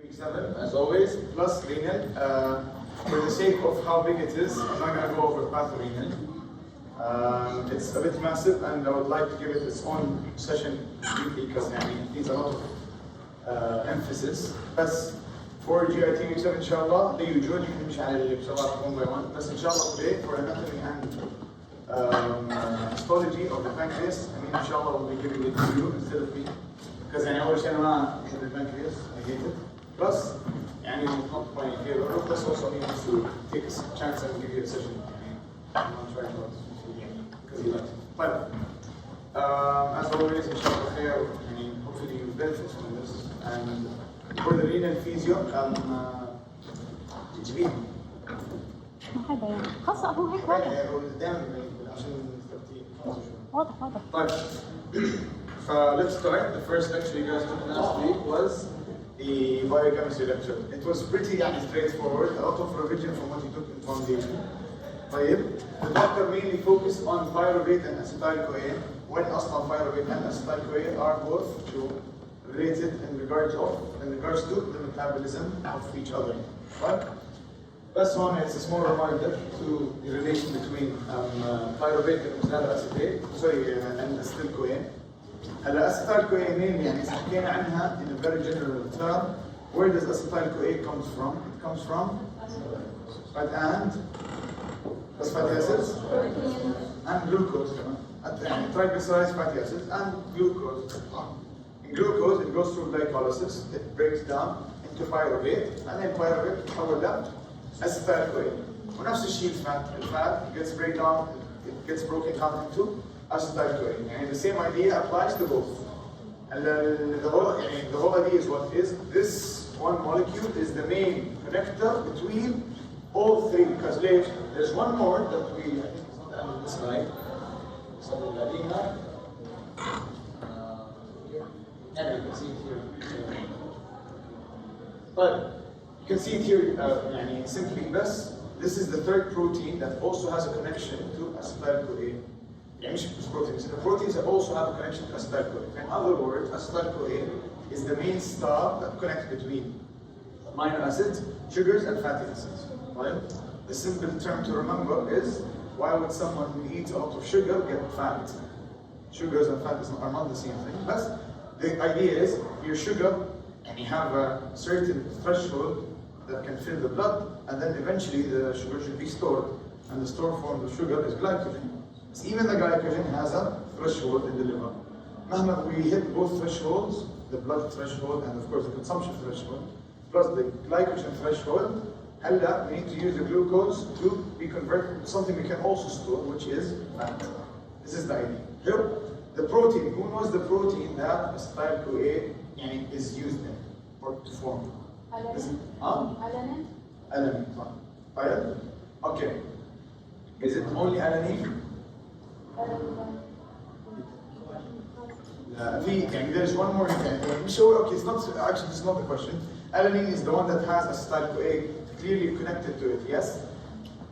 Week 7, as always, plus renal. For the sake of how big it is, I'm not going to go over pathorenal. It's a bit massive, and I would like to give it its own session because it needs a lot of emphasis. But for GIT week 7, inshallah, the usual, you can مش على inshallah one by one. But inshallah today, for anatomy and histology of the pancreas, inshallah we'll be giving it to you instead of me. Because I always say, I hate the pancreas, I hate it. Plus, not my favorite, plus also means to take a chance and give you a session. I'm not trying to because you like it. But, as always, inshallah khair, hopefully you benefit from this. And for the renal physio, تجريب. هذا يعني خاصة هو هيك واضح. دائما عشان واضح. طيب. Let's start. The first lecture you guys took last week was the biochemistry lecture. It was pretty straightforward, a lot of revision from what you took in foundation. The doctor mainly focused on pyruvate and acetyl-CoA, when أصلا pyruvate and acetyl-CoA are both related in regards to the metabolism of each other. Right? First one is a small reminder to the relation between pyruvate and acetyl-CoA. الأسيتايل-CoA mainly إذا حكينا عنها in a very general term, where does acetyl-CoA comes from? It comes from fat and fatty acids and glucose. Triglycerides, fatty acids and glucose. In glucose, it goes through glycolysis, it breaks down into pyruvate, and then pyruvate تحول ل acetyl-CoA. ونفس الشيء الفات gets break down, it gets broken down into acetyl-CoA. And the same idea applies to both. And the whole idea is what is this one molecule is the main connector between all three. Because there's one more that we I think it's not on this slide. And you can see it here. But you can see it here simply this is the third protein that also has a connection to acetyl-CoA. The proteins also have a connection to acetyl-CoA. In other words, acetyl-CoA is the main star that connects between amino acids, sugars, and fatty acids. Right? The simple term to remember is, why would someone who eats a lot of sugar get fat? Sugars and fat are not the same thing. But the idea is, your sugar, and you have a certain threshold that can fill the blood, and then eventually the sugar should be stored. And the stored form of sugar is glycogen. So even the glycogen has a threshold in the liver. Mohamed, we hit both thresholds, the blood threshold and of course the consumption threshold, plus the glycogen threshold. We need to use the glucose to be converted to something we can also store, which is fat. This is the idea. Here, the protein, who knows the protein that acetyl-CoA is used in or to form? Alanine. Alanine, fine. Okay. Is it only alanine? There's one more thing. It's not actually, this is not the question. Alanine is the one that has acetyl-CoA clearly connected to it, yes?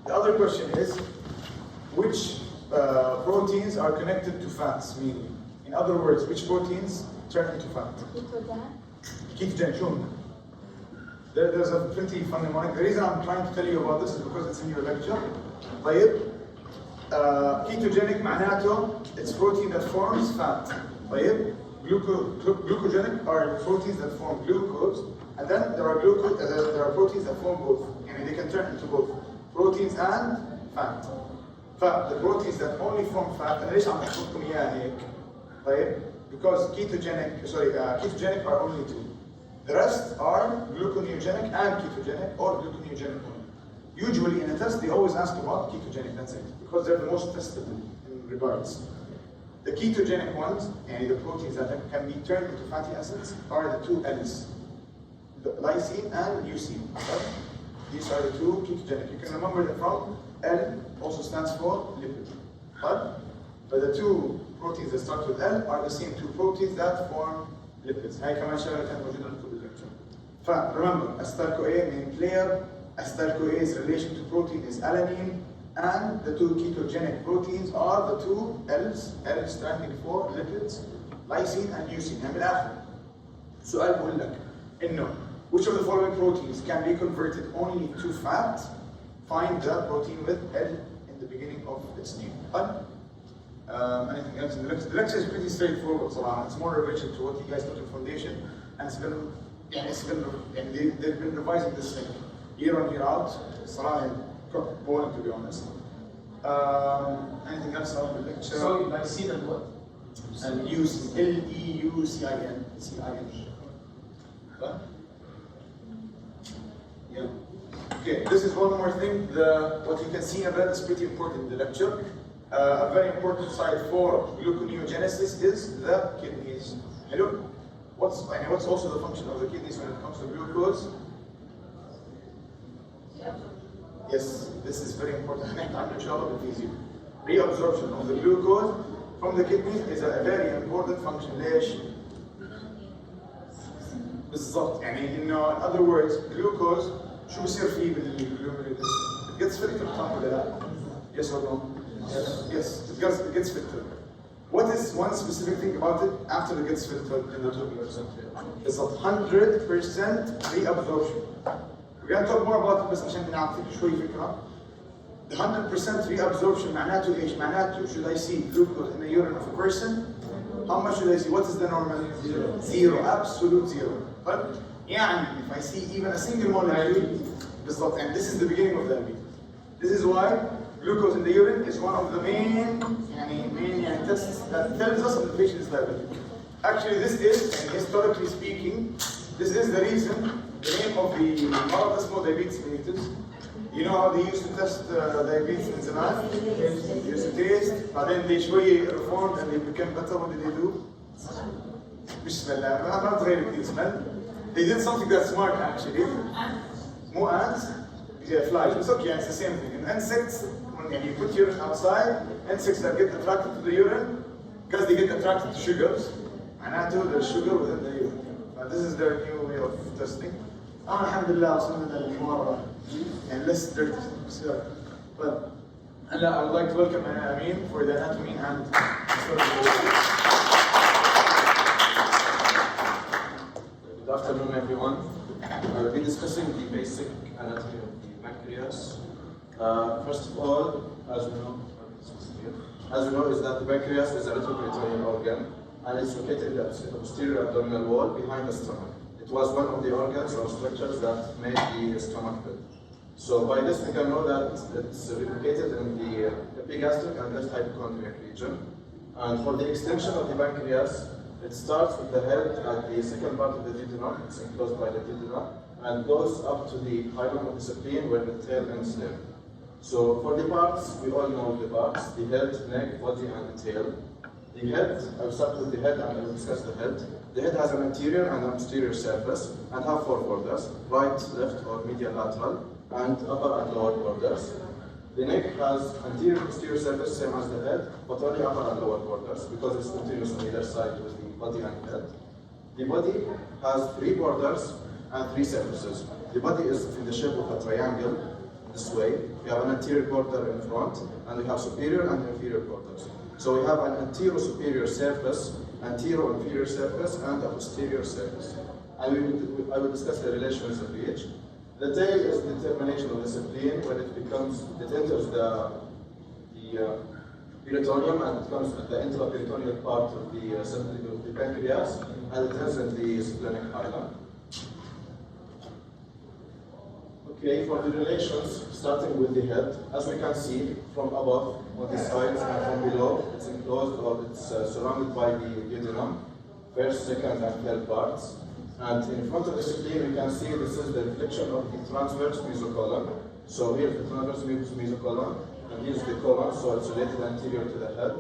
The other question is, which proteins are connected to fats, meaning? In other words, which proteins turn into fat? Ketogenic. There's a pretty funny one. The reason I'm trying to tell you about this is because it's in your lecture. Ketogenic معناته it's protein that forms fat. Glucogenic are proteins that form glucose, and then there are proteins that form both. They can turn into both proteins and fat. The proteins that only form fat, and ليش عم بحطكم إياها هيك؟ Because ketogenic are only two. The rest are gluconeogenic and ketogenic, or gluconeogenic only. Usually in a test, they always ask about ketogenic, that's it, because they're the most tested in regards. The ketogenic ones, the proteins that can be turned into fatty acids, are the two L's, the lysine and leucine. Right? These are the two ketogenic. You can remember them from L, also stands for lipid. Right? But the two proteins that start with L are the same two proteins that form lipids. هاي كمان شغلة كانت موجودة في الlecture. Remember, acetyl-CoA main player. Acetyl-CoA's relation to protein is alanine, and the two ketogenic proteins are the two L's, L standing for lipids, lysine and leucine. من الآخر سؤال بقول لك إنه Which of the following proteins can be converted only to fat? Find the protein with L in the beginning of its name. Anything else in the lecture? The lecture is pretty straightforward, صراحة. It's more revision to what you guys took in foundation, and they've been revising this thing year on year out. صراحة boring, to be honest. Anything else about the lecture? So lysine and what? And use Leucin. Huh? Yeah. Okay, this is one more thing. What you can see in red is pretty important in the lecture. A very important site for gluconeogenesis is the kidneys. Hello? What's also the function of the kidneys when it comes to glucose? Yes, this is very important. Reabsorption of the glucose from the kidneys is a very important function. ليش؟ بالضبط. in other words, glucose شو بصير فيه بالglucose? It gets filtered صح ولا لا؟ Yes or no? Yes, it gets filtered. What is one specific thing about it after it gets filtered in the tubular? It's 100% reabsorption. We're going to talk more about it بس عشان نعطيك شوي فكرة. The 100% reabsorption معناته ايش؟ معناته should I see glucose in the urine of a person? How much should I see? What is the normal? Zero, absolute zero. But يعني if I see even a single molecule, بالضبط, and this is the beginning of the diabetes. This is why glucose in the urine is one of the main tests that tells us if the patient is diabetic. Actually, this is, and historically speaking, this is the reason the name of the مرض اسمه diabetes mellitus. You know how they used to test diabetes in Zaman? They used to taste, but then they شوية reformed and they became better. What did they do? مش smell, I'm not really good smell. They did something that's smart actually. More ants, flies. It's okay, it's the same thing. And insects, when you put urine outside, insects that get attracted to the urine, because they get attracted to sugars, معناته there's sugar within the urine. This is their new way of testing. Alhamdulillah, وصلنا للمرة. And less dirty. But I would like to welcome Ameen for the anatomy and Good afternoon, everyone. I will be discussing the basic anatomy of the pancreas. First of all, as we know, is that the pancreas is a retroperitoneal organ and it's located at the posterior abdominal wall behind the stomach. It was one of the organs or structures that made the stomach build. So by this we can know that it's located in the epigastric and left hypochondriac region. And for the extension of the pancreas, it starts with the head at the second part of the duodenum, it's enclosed by the duodenum, and goes up to the hilum of the spleen where the tail ends there. So for the parts, we all know the parts, the head, neck, body, and the tail. The head, I'll start with the head and I will discuss the head. The head has an anterior and an posterior surface and have four borders, right, left, or medial lateral, and upper and lower borders. The neck has anterior posterior surface, same as the head, but only upper and lower borders because it's continuous on either side with the body and head. The body has three borders and three surfaces. The body is in the shape of a triangle, this way. We have an anterior border in front, and we have superior and inferior borders. So we have an anterior-superior surface, anterior-inferior surface, and a posterior surface. And I will discuss the relations of each. The tail is the termination of the spleen when it enters the peritoneum and it comes at the intraperitoneal part of the pancreas and it ends in the splenic hilum. Okay, for the relations, starting with the head, as we can see from above, on the sides and from below, it's enclosed or it's surrounded by the duodenum, first, second, and third parts. And in front of the spleen, we can see this is the reflection of the transverse mesocolon. So here's the transverse mesocolon, and here's the colon, so it's related anterior to the head.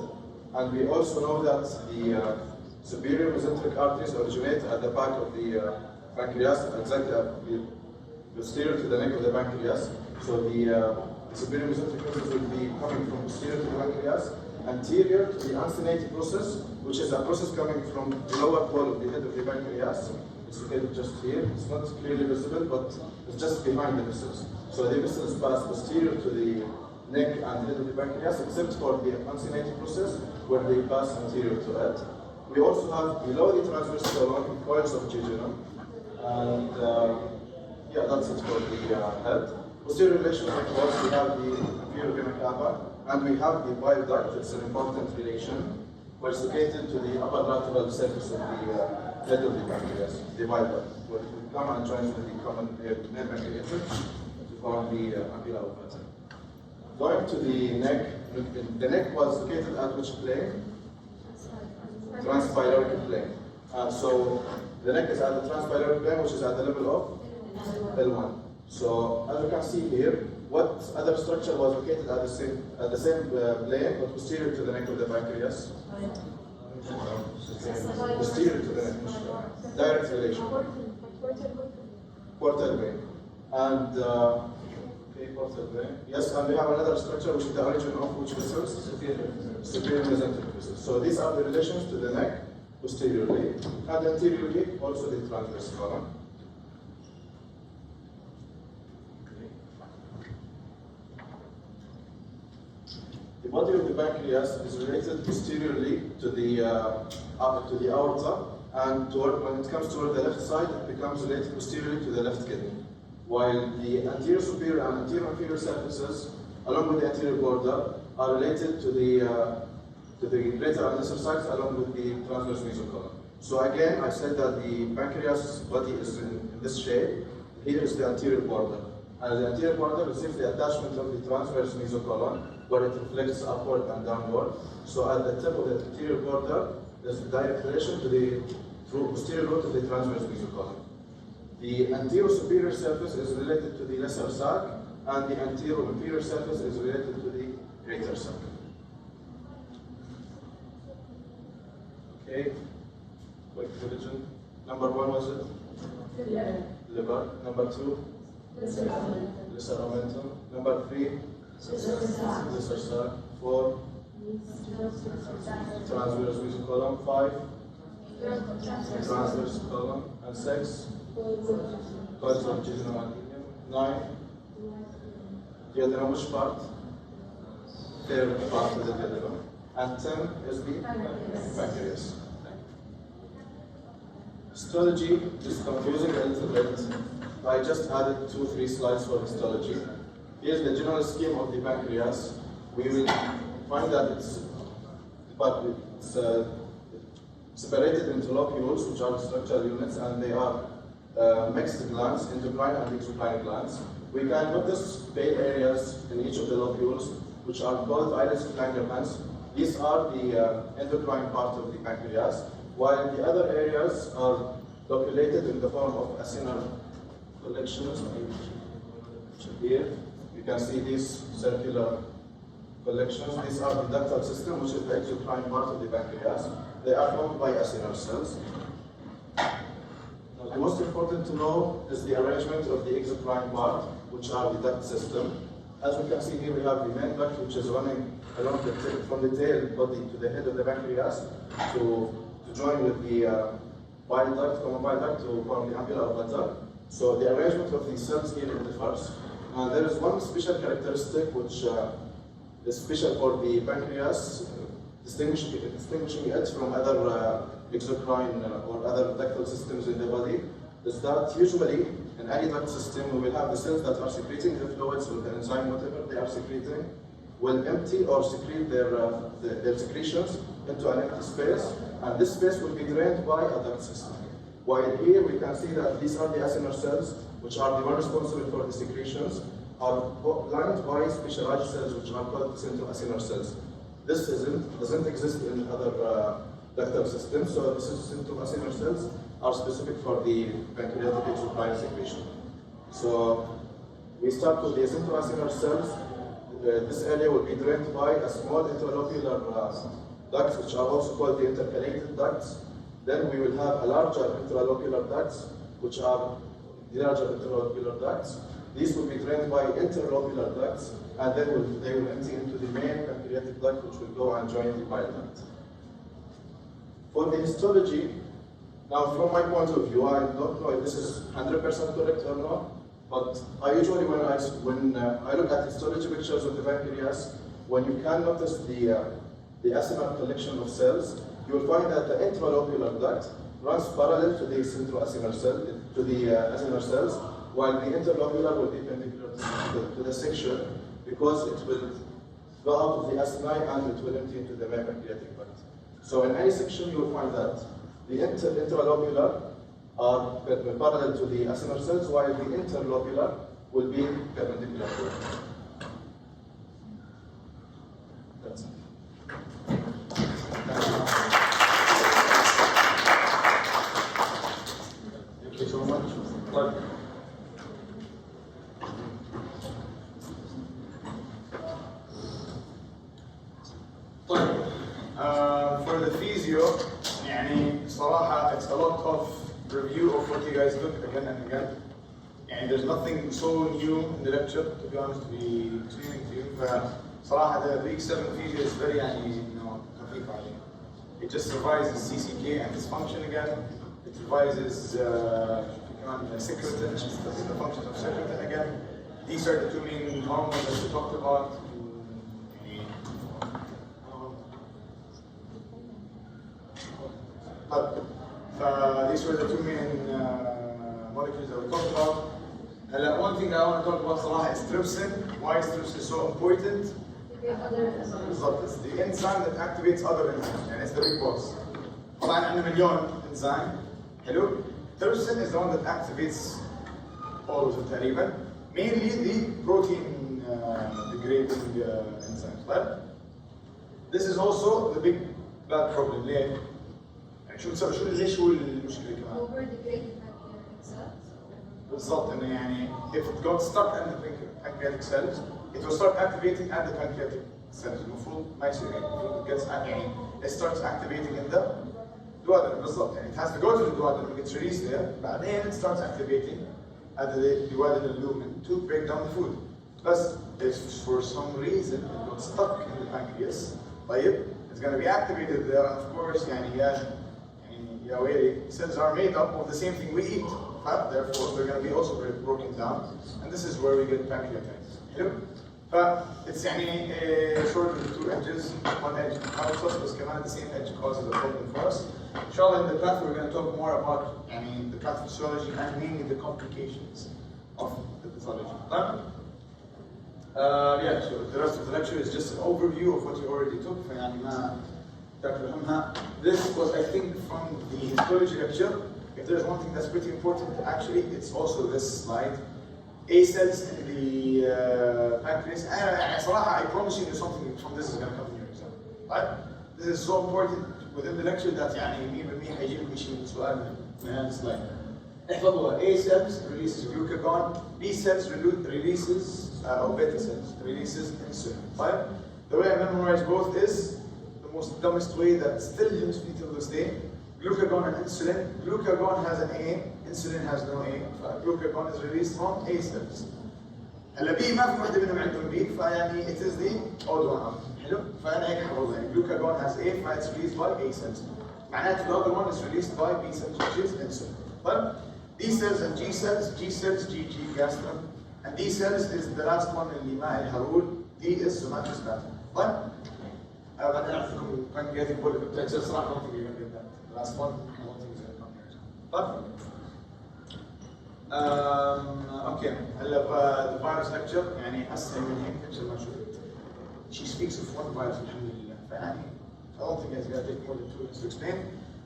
And we also know that the superior mesenteric arteries originate at the back of the pancreas, exactly posterior to the neck of the pancreas. So the superior mesenteric arteries will be coming from posterior to the pancreas, anterior to the uncinate process, which is a process coming from the lower pole of the head of the pancreas. It's located just here. It's not clearly visible, but it's just behind the vessels. So the vessels pass posterior to the neck and head of the pancreas, except for the uncinate process, where they pass anterior to it. We also have below the transverse colon coils of jejunum. And yeah, that's it for the head. Posterior relation, of course, we have the inferior vena cava, and we have the bile duct. It's an important relation, where it's located to the upper lateral surface of the head of the pancreas, the bile duct, where it will come and joins with the common nerve pancreatic to form the ampulla oblongata. Going to the neck was located at which plane? Transpyloric plane. So the neck is at the transpyloric plane, which is at the level of L1. So as you can see here, what other structure was located at the same plane, but posterior to the neck of the pancreas? Posterior to the neck. Direct relation. Portal vein. And portal vein. Yes, and we have another structure which is the origin of which vessels? Superior mesenteric vessels. So these are the relations to the neck posteriorly, and anteriorly also the transverse column. The body of the pancreas is related posteriorly to the aorta, and when it comes toward the left side, it becomes related posteriorly to the left kidney. While the anterior superior and anterior inferior surfaces, along with the anterior border, are related to the greater and lesser sides, along with the transverse mesocolon. So again, I said that the pancreas body is in this shape. Here is the anterior border. And the anterior border receives the attachment of the transverse mesocolon, where it reflects upward and downward. So at the tip of the anterior border, there's a direct relation to the posterior root of the transverse mesocolon. The anterior superior surface is related to the lesser sac, and the anterior inferior surface is related to the greater sac. Okay, quick division. Number 1 was it? Liver. Number 2? Lesser omentum. Number 3? Lesser sac. 4? Transverse mesocolon. 5? Transverse colon. And 6? Cause of jejunal adenum. 9? Duodenum, which part? Third part of the duodenum. And 10 is the pancreas. Histology is confusing a little bit. I just added 2-3 slides for histology. Here's the general scheme of the pancreas. We will find that it's separated into locules, which are structural units, and they are mixed glands, endocrine and exocrine glands. We can notice pale areas in each of the locules, which are called iris glands. These are the endocrine part of the pancreas, while the other areas are loculated in the form of acinar collections. Here, you can see these circular collections. These are the ductal system, which is the exocrine part of the pancreas. They are formed by acinar cells. Now, the most important to know is the arrangement of the exocrine part, which are the duct system. As we can see here, we have the main duct, which is running along from the tail body to the head of the pancreas to join with the bile duct, common bile duct, to form the ampulla oblongata. So the arrangement of the cells here differs. There is one special characteristic which is special for the pancreas, distinguishing it from other exocrine or other ductal systems in the body, is that usually in any duct system we will have the cells that are secreting the fluids with the enzyme, whatever they are secreting, will empty or secrete their secretions into an empty space, and this space will be drained by a duct system. While here we can see that these are the acinar cells, which are the one responsible for the secretions, are lined by specialized cells, which are called centroacinar cells. This doesn't exist in other ductal systems, so the centroacinar cells are specific for the pancreatic exocrine secretion. So we start with the centroacinar cells. This area will be drained by a small intralocular ducts, which are also called the intercalated ducts. Then we will have a larger intralocular ducts, which are the larger intralocular ducts. These will be drained by interlocular ducts, and then they will empty into the main pancreatic duct, which will go and join the bile duct. For the histology, now from my point of view, I don't know if this is 100% correct or not, but I usually, when I look at histology pictures of the pancreas, when you can notice the acinar collection of cells, you will find that the intralocular duct runs parallel to the centroacinar cell, to the acinar cells, while the interlobular will be perpendicular to the section because it will go out of the acini and it will empty into the main pancreatic duct. So in any section you will find that the intralobular are parallel to the acinar cells, while the interlobular will be perpendicular to it. That's it. Thank you so much. But for the physio, يعني صراحة it's a lot of review of what you guys look again and again. And there's nothing so new in the lecture, to be honest, to be explaining to you. فصراحة the week 7 physio is very خفيف عليه. It just revises CCK and its function again. It revises secretin, the functions of secretin again. These are the two main hormones that we talked about. But these were the two main molecules that we talked about. And one thing I want to talk about صراحة is trypsin. Why is trypsin so important? It's the enzyme that activates other enzymes, and it's the big boss. طبعا عندنا مليون enzyme. حلو؟ Trypsin is the one that activates all of them تقريبا. Mainly the protein degrading enzymes. But this is also the big bad problem. ليه؟ ليش هو المشكلة كمان؟ بالضبط انه يعني if it got stuck in the pancreatic cells, it will start activating at the pancreatic cells. المفروض ما يصير هيك. المفروض it gets يعني it starts activating in the duodenum بالضبط يعني it has to go to the duodenum, it gets released there, بعدين it starts activating at the duodenal lumen to break down the food. But if for some reason it got stuck in the pancreas, طيب it's going to be activated there, and of course يعني cells are made up of the same thing we eat. Therefore, they're going to be also broken down, and this is where we get pancreatitis. It's short of the two edges, one edge helps us, but كمان the same edge causes a problem for us. Inshallah, in the path we're going to talk more about the pathophysiology and mainly the complications of the pathology. So the rest of the lecture is just an overview of what you already took. This was, I think, from the histology lecture. If there's one thing that's pretty important, actually, it's also this slide. A cells in the pancreas. I promise you something from this is going to come in your exam. Right? This is so important within the lecture that even me حيجيب شيء سؤال من هذا السلايد. احفظوها. A cells releases glucagon. B cells releases or beta cells releases insulin. Right? The way I memorize both is the most dumbest way that still helps me till this day. Glucagon and insulin. Glucagon has an A, insulin has no A. Glucagon is released from A cells. هلا B ما في وحدة منهم عندهم B فيعني it is the odd one out. حلو؟ فأنا هيك حفظها يعني glucagon has A فit's released by A cells. معناته the other one is released by B cells which is insulin. طيب B cells and G cells, GG gastrin, and D cells is the last one اللي ما إلها rule. D is somatostatin. طيب بعدين أعطيكم pancreatic polypeptide صراحة I don't think you're gonna get that. The last one, I don't think is gonna come here. But okay, هلا the virus lecture يعني أسهل من هيك lecture ما شفت. She speaks of one virus الحمد لله. فيعني I don't think it's gonna take more than 2 minutes to explain.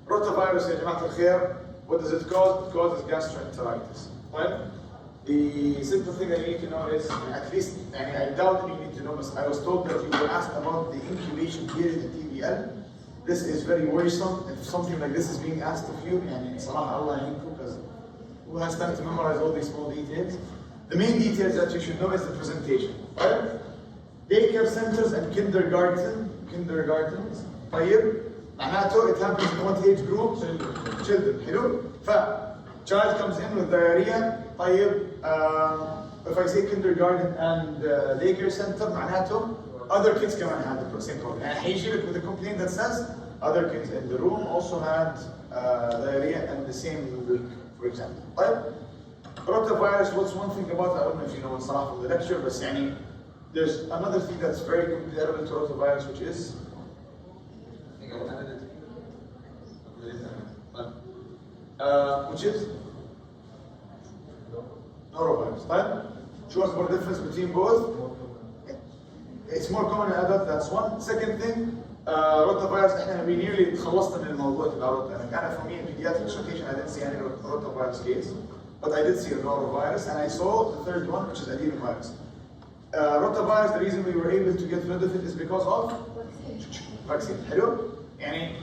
Rotavirus يا جماعة الخير. What does it cause? It causes gastroenteritis. Well, the simple thing that you need to know is, at least, and I doubt you need to know, but I was told that you were asked about the incubation period in TBL. This is very worrisome. If something like this is being asked of you, and صراحة Allah يعينكم, because who has time to memorize all these small details? The main details that you should know is the presentation. Right? Daycare centers and kindergartens. طيب. معناته it happens in what age group? Children. حلو؟ child comes in with diarrhea. طيب if I say kindergarten and daycare center معناته other kids كمان had the same problem. يعني حيجي لك with a complaint that says other kids in the room also had diarrhea in the same week, for example. طيب rotavirus, what's one thing about it? I don't know if you know الصراحة from the lecture, but يعني there's another thing that's very comparable to rotavirus, which is which is norovirus. طيب شو the difference between both? It's more common in adults, that's one. Second thing, rotavirus, احنا we nearly خلصنا من الموضوع تبع rotavirus. أنا for me in pediatric rotation I didn't see any rotavirus case, but I did see a norovirus, and I saw the third one, which is adenovirus. Rotavirus, the reason we were able to get rid of it is because of vaccine. حلو؟ يعني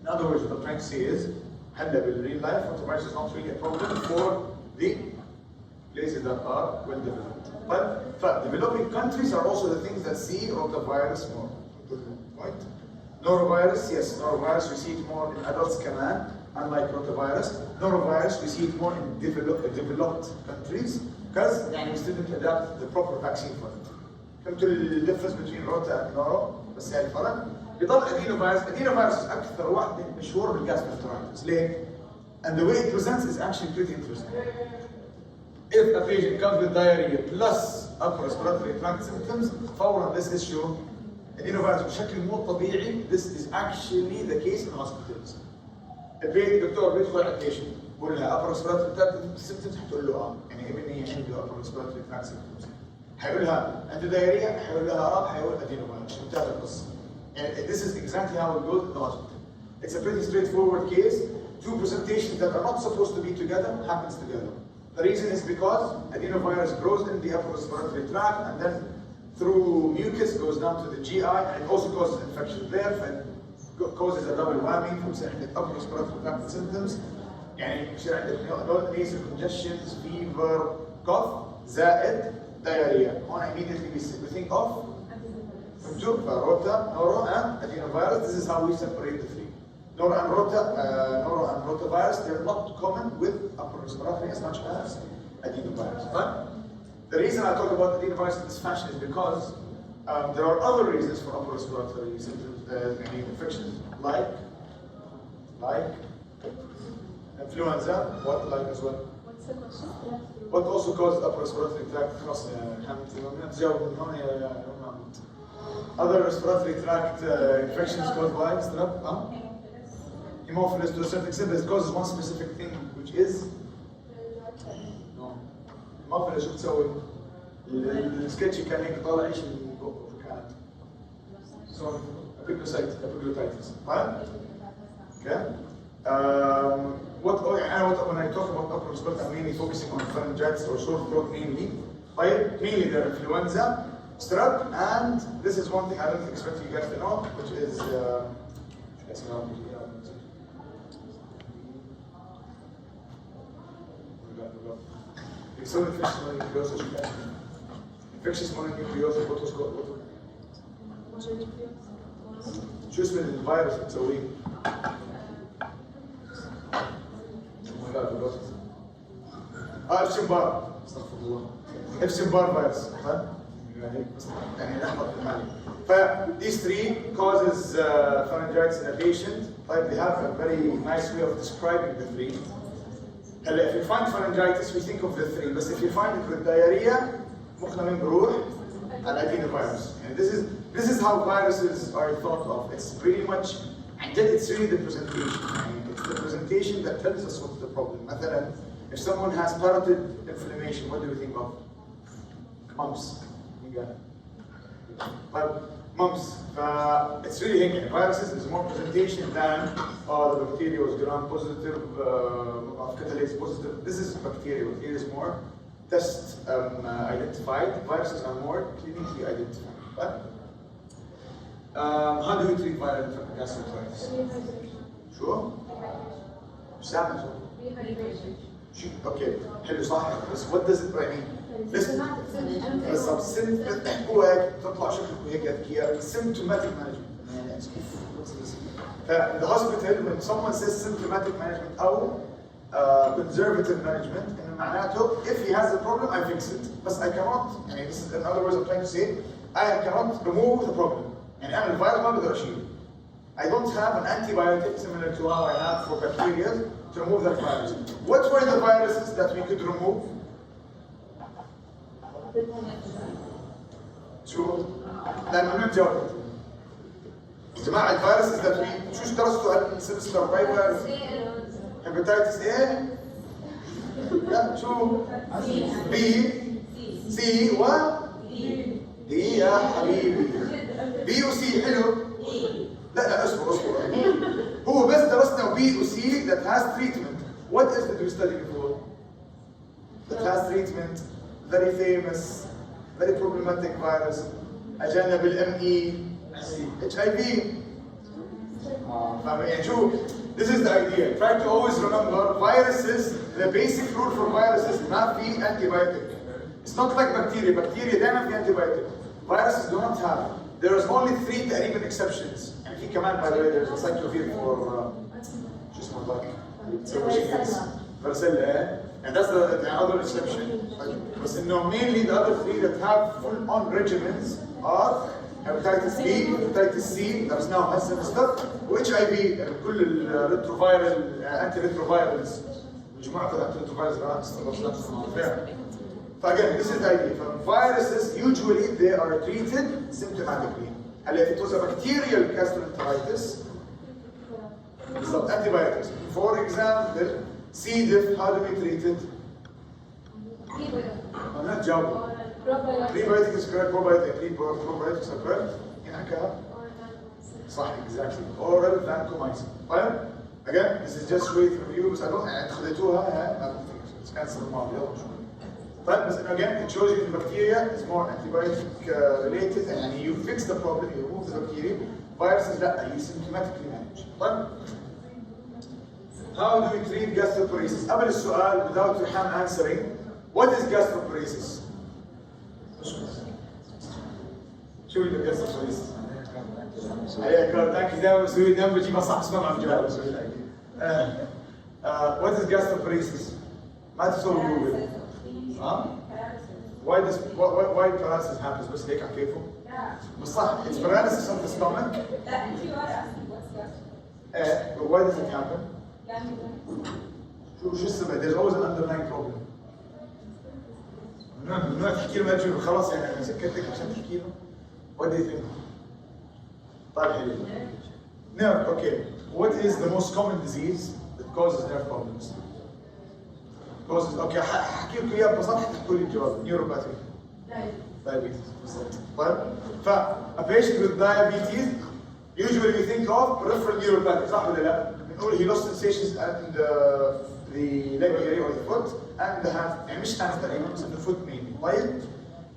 in other words, what I'm trying to say is, هلا in real life, rotavirus is not really a problem for the places that are well developed. But developing countries are also the things that see rotavirus more. Right? Norovirus, yes, norovirus we see it more in adults كمان, unlike rotavirus. Norovirus we see it more in developed countries because we still didn't adapt the proper vaccine for it. Come to the difference between rota and noro, بس هاي الفرق. بيضل adenovirus. Adenovirus is أكثر واحد مشهور بالgastrointestinal. ليه؟ And the way it presents is actually pretty interesting. If a patient comes with diarrhea plus upper respiratory tract symptoms, فورا this issue, adenovirus بشكل مو طبيعي, this is actually the case in hospitals. الدكتور بيدخل على البيشنت بقول لها upper respiratory tract symptoms, حتقول له يعني ابني عنده upper respiratory tract symptoms. حيقول لها عنده diarrhea, حيقول لها حيقول adenovirus. انتهت القصة. And this is exactly how it goes in the hospital. It's a pretty straightforward case. Two presentations that are not supposed to be together happens together. The reason is because adenovirus grows in the upper respiratory tract and then through mucus goes down to the GI, and it also causes infection there and causes a double whammy. فبصير عندك upper respiratory tract symptoms, يعني بصير عندك nasal congestions, fever, cough, زائد diarrhea. On immediately we think of rota, noro, and adenovirus. This is how we separate the three. Noro and rotavirus, they're not common with upper respiratory as much as adenovirus. But the reason I talk about adenovirus in this fashion is because there are other reasons for upper respiratory symptoms, infections, like influenza. What like as well? What's the question? What also causes upper respiratory tract? Other respiratory tract infections caused by strep. Hemophilus to a certain extent, but it causes one specific thing, which is no. Hemophilus شو بتسوي؟ السكتشي كان هيك طالع ايش من بقه كانت. So epiglottitis. Right? Okay. When I talk about upper respiratory, I'm mainly focusing on pharyngitis or sore throat mainly. Mainly the influenza, strep, and this is one thing I don't expect you guys to know, which is infectious mononucleosis. What was called? شو اسم الفيروس بتسويه؟ ابشنبار. استغفر الله. ابشنبار فيروس. يعني نحفظ المعنى. These three causes pharyngitis in a patient. They have a very nice way of describing the three. If you find pharyngitis, we think of the three. But if you find it with diarrhea, مخنا من بروح and adenovirus. And this is how viruses are thought of. It's pretty much, it's really the presentation. It's the presentation that tells us what's the problem. مثلا, if someone has parotid inflammation, what do we think of? Mumps. But mumps. It's really hanging. Viruses is more presentation than the bacteria was gram-positive, catalase positive. This is bacteria. Bacteria is more test identified. Viruses are more clinically identified. But how do we treat viral gastroenteritis? Sure. سامع Okay. حلو صح. بس what does it mean? بالضبط. هو هيك تطلع شكله هيك ذكية. Symptomatic management. The hospital, when someone says symptomatic management أو conservative management, إنه معناته if he has a problem I fix it. But I cannot. يعني this is in other words I'm trying to say I cannot remove the problem. يعني أنا الفيروس ما بقدر أشيله. I don't have an antibiotic similar to how I have for bacteria to remove that virus. What were the viruses that we could remove? شو؟ لأنه مين جاوب؟ جماعة الفيروسز that we شو درستوا هالسمستر باي فيروس؟ hepatitis A لا شو B C و D يا حبيبي B و C حلو لا اصبر هو بس درسنا B و C that has treatment. What else did we study before? That has treatment, very famous, very problematic virus. اجانا بالME HIV. يعني شو this is the idea. Try to always remember viruses, the basic rule for viruses ما في antibiotic. It's not like bacteria. Bacteria دائما في antibiotic. Viruses do not have. There is only 3 تقريبا exceptions. يعني في كمان by the way there's a cyclovir for شو اسمه ذاك varicella and that's the other exception. بس انه mainly the other 3 that have full on regimens are hepatitis B, hepatitis C, there's now هسه stuff, و HIV كل الريتروفايرال انتي ريتروفايرالز مجموعة الانتي ريتروفايرالز فاجين this is the idea. Viruses usually they are treated symptomatically. هلا if it was a bacterial gastroenteritis بالضبط antibiotics. For example C. diff, how do we treat it? I'm not joking. Prebiotic is correct, probiotics are correct. ينحكى صح exactly. Oral vancomycin. طيب again this is just way to review بس يعني خذيتوها it's cancel الماضي يلا شو. طيب بس again it shows you the bacteria is more antibiotic related يعني you fix the problem, you remove the bacteria. Viruses لا you symptomatically manage. طيب how do we treat gastroparesis? قبل السؤال without Rehan answering, what is gastroparesis? شو اللي gastroparesis؟ عليك ثانك يو دائما بسوي دائما بجيبها صح بس ما بعرف جواب بسوي اكيد. what is gastroparesis؟ ما تسوي جوجل. why paralysis happens بس هيك على كيفه؟ بس صح it's paralysis of the stomach. but why does it happen؟ شو السبب؟ there's always an underlying problem. ممنوع تحكي له ما تجيبه خلاص يعني انا سكتك عشان تحكي له. What do you think؟ طيب حلو. Nerve, okay. What is the most common disease that causes nerve problems? Causes, okay, احكي لكم اياه ببساطه تحكوا لي الجواب. Neuropathy. Diabetes. بالضبط. طيب a patient with diabetes usually we think of peripheral neuropathy صح ولا لا؟ بنقول he lost sensations and the leg area or the foot and the hand يعني مش hand تقريبا بس the foot mainly. طيب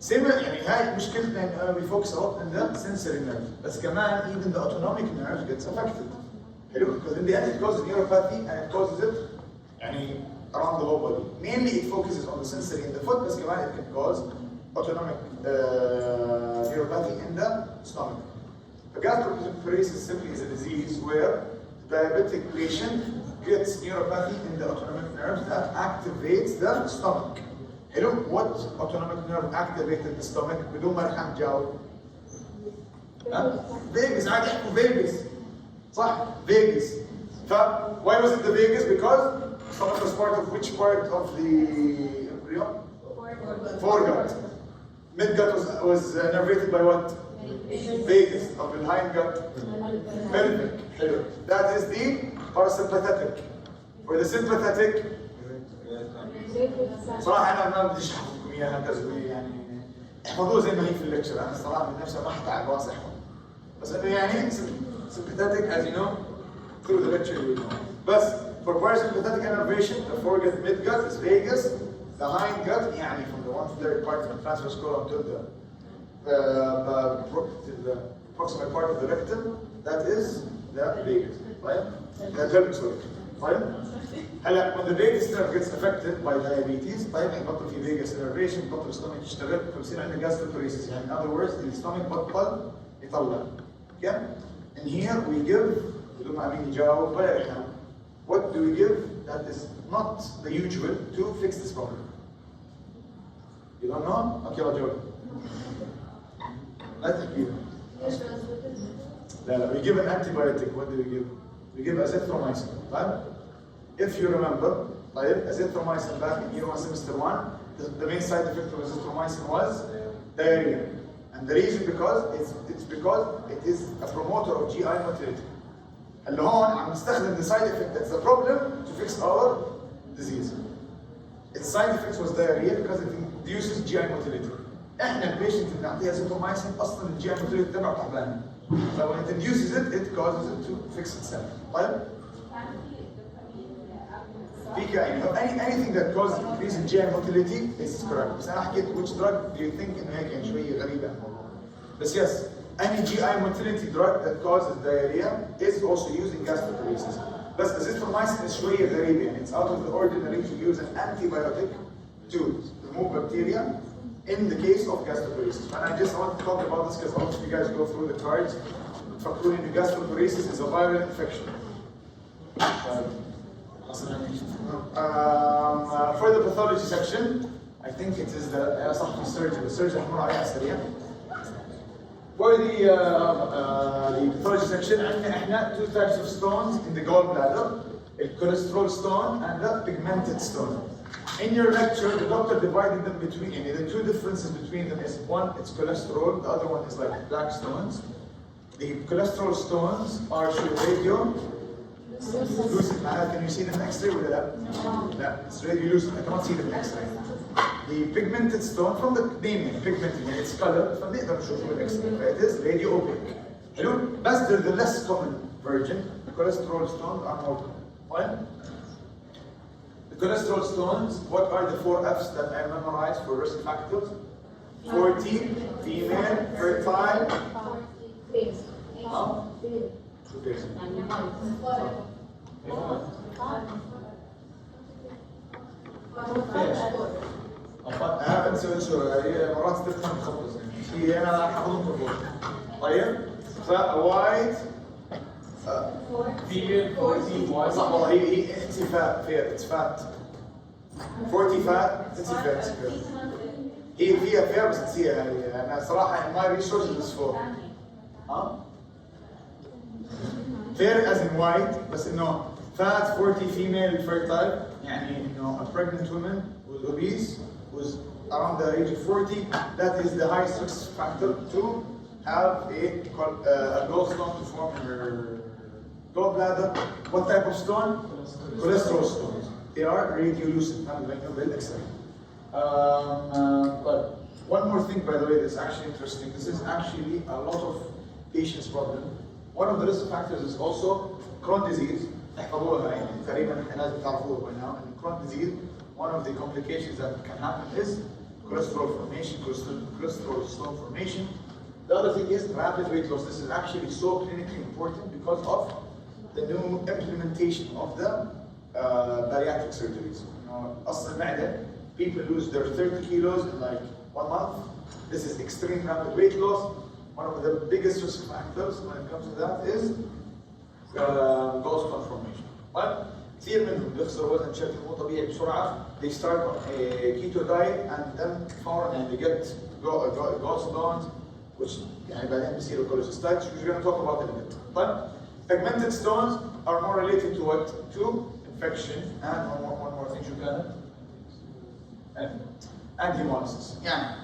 سيما يعني هاي مشكلتنا انه we focus a lot on the sensory nerve بس كمان even the autonomic nerve gets affected. حلو because in the end it causes neuropathy and it causes it يعني around the whole body. Mainly it focuses on the sensory in the foot بس كمان it can cause autonomic neuropathy in the stomach. The gastroparesis simply is a disease where the diabetic patient gets neuropathy in the autonomic nerve that activates the stomach. Hello, what autonomic nerve activated the stomach? بدون ما نحن نجاوب. Vagus, عادي يحكوا Vegas. صح؟ Vegas. Why was it the Vegas? Because stomach was part of which part of the embryo? Foregut. Midgut was innervated by what? Vegas. Of the hindgut? Pelvic. Hello. That is the parasympathetic. For the sympathetic, صراحة أنا ما بديش أحفظكم إياها كذا يعني احفظوه زي ما هي في الليكتشر. أنا الصراحة من نفسي ما حتعب راسي أحفظ. بس إنه يعني sympathetic as you know through the lecture you will know. بس for parasympathetic innervation the foregut midgut is vagus, the hindgut يعني from the 1/3 part of the transverse colon to the proximal part of the rectum that is the vagus. Right? The pelvic sorry. طيب هلا when the vagus nerve gets affected by diabetes طيب حيبطل في vagus innervation بطل الستومك يشتغل فبصير عندنا gastroparesis يعني in other words الستومك بطل يطلع. Okay? And here we give بدون ما أمين يجاوب ولا يحنا. What do we give that is not the usual to fix this problem? You don't know? Okay, I'll jawab. لا تحكي لا we give an antibiotic. What do we give? We give azithromycin. Right? If you remember, azithromycin back in year 1 semester 1, the main side effect of azithromycin was diarrhea. And the reason because it's because it is a promoter of GI motility. اللي هون عم نستخدم the side effect that's the problem to fix our disease. Its side effect was diarrhea because it induces GI motility. احنا البيشنت اللي نعطيها زيتومايسين اصلا الجي موتيليتي تبعه تعبانه. So when it induces it causes it to fix itself. طيب؟ anything that causes increase in GI motility is correct. بس انا حكيت which drug do you think انه هيك يعني شويه غريبه الموضوع. بس yes, any GI motility drug that causes diarrhea is also used in gastroparesis. بس azithromycin is شويه غريبه يعني it's out of the ordinary to use an antibiotic to remove bacteria in the case of gastroparesis. And I just want to talk about this because I want you guys to go through the cards. Gastroparesis is a viral infection. For the pathology section, I think it is the surgery. For the pathology section, احنا two types of stones in the gallbladder, a cholesterol stone and a pigmented stone. In your lecture, the doctor divided them between, the two differences between them is one, it's cholesterol, the other one is like black stones. The cholesterol stones are radio lucid. Can you see them in X-ray or that? No, it's radio lucid. I cannot see them in X-ray. The pigmented stone, from the name, pigmented, it's colored, فبنقدر نشوفه in X-ray. It is radio opaque. حلو؟ بس they're the less common version. The cholesterol stones are more common. Fine? The cholesterol stones, what are the 4 F's that I memorized for risk factors? 40, female, fertile. Huh? 2 pairs. هي مرات تفهم تخبص هي انا حافظهم كلهم. طيب فوايد female 40 white صح والله هي انت فات 40 فات انت فات هي فيها فيها بس نسيها يعني انا صراحه ما ريسورس بس فوق ها fair as in white بس انه fat 40 female fertile يعني انه a pregnant woman who's obese who's around the age of 40 that is the highest risk factor to have a gallstone to form in her gallbladder. What type of stone? Cholesterol stones. They are radiolucent, not like a X-ray. But one more thing, by the way, that's actually interesting. This is actually a lot of patients' problem. One of the risk factors is also Crohn's disease. تحفظوها يعني تقريبا احنا لازم تعرفوها by now. And Crohn's disease, one of the complications that can happen is cholesterol formation, cholesterol stone formation. The other thing is rapid weight loss. This is actually so clinically important because of the new implementation of the bariatric surgeries. You know, أصل المعدة, people lose their 30 kilos in like 1 month. This is extreme rapid weight loss. One of the biggest risk factors when it comes to that is gallstone formation. But كثير منهم بيخسروا وزن بشكل مو طبيعي بسرعة. They start on a keto diet and then فورا they get gallstones, which يعني بعدين بيصيروا cholecystitis, which we're going to talk about in a bit. But pigmented stones are more related to what? To infection and one more thing شو كانت؟ and hemolysis. يعني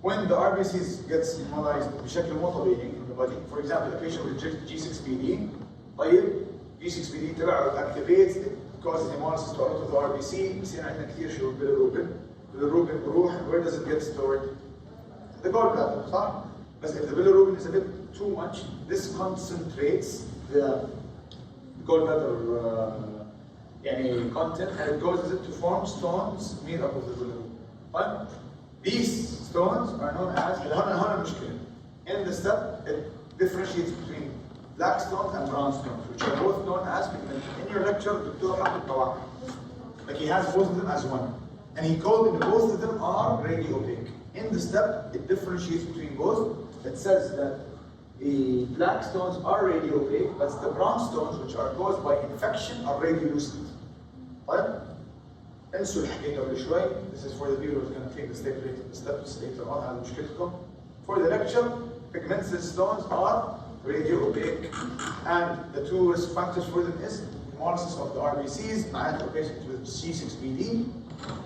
when the RBCs gets hemolyzed بشكل مو طبيعي in the body, for example, a patient with G6PD, طيب G6PD تبعه activates, it causes hemolysis to out of the RBC, بصير عندنا كثير شو bilirubin بروح, where does it get stored? The gallbladder, صح؟ But if the bilirubin is a bit too much, this concentrates the gallbladder content and it causes it to form stones made up of the bilirubin. But these stones are known as in the step it differentiates between black stones and brown stones, which are both known as pigmented. In your lecture, Dr. Hamid like he has both of them as one. And he called them, both of them are radiopaque. In the step, it differentiates between both. It says that the black stones are radiopaque, but the brown stones, which are caused by infection, are radiolucent. Right? انسوا الحكايه قبل شوي. This is for the people who's going to take the steps later on. هذا مشكلتكم. For the lecture, pigmented stones are radiopaque, and the 2 risk factors for them is hemolysis of the RBCs, for patients with G6PD.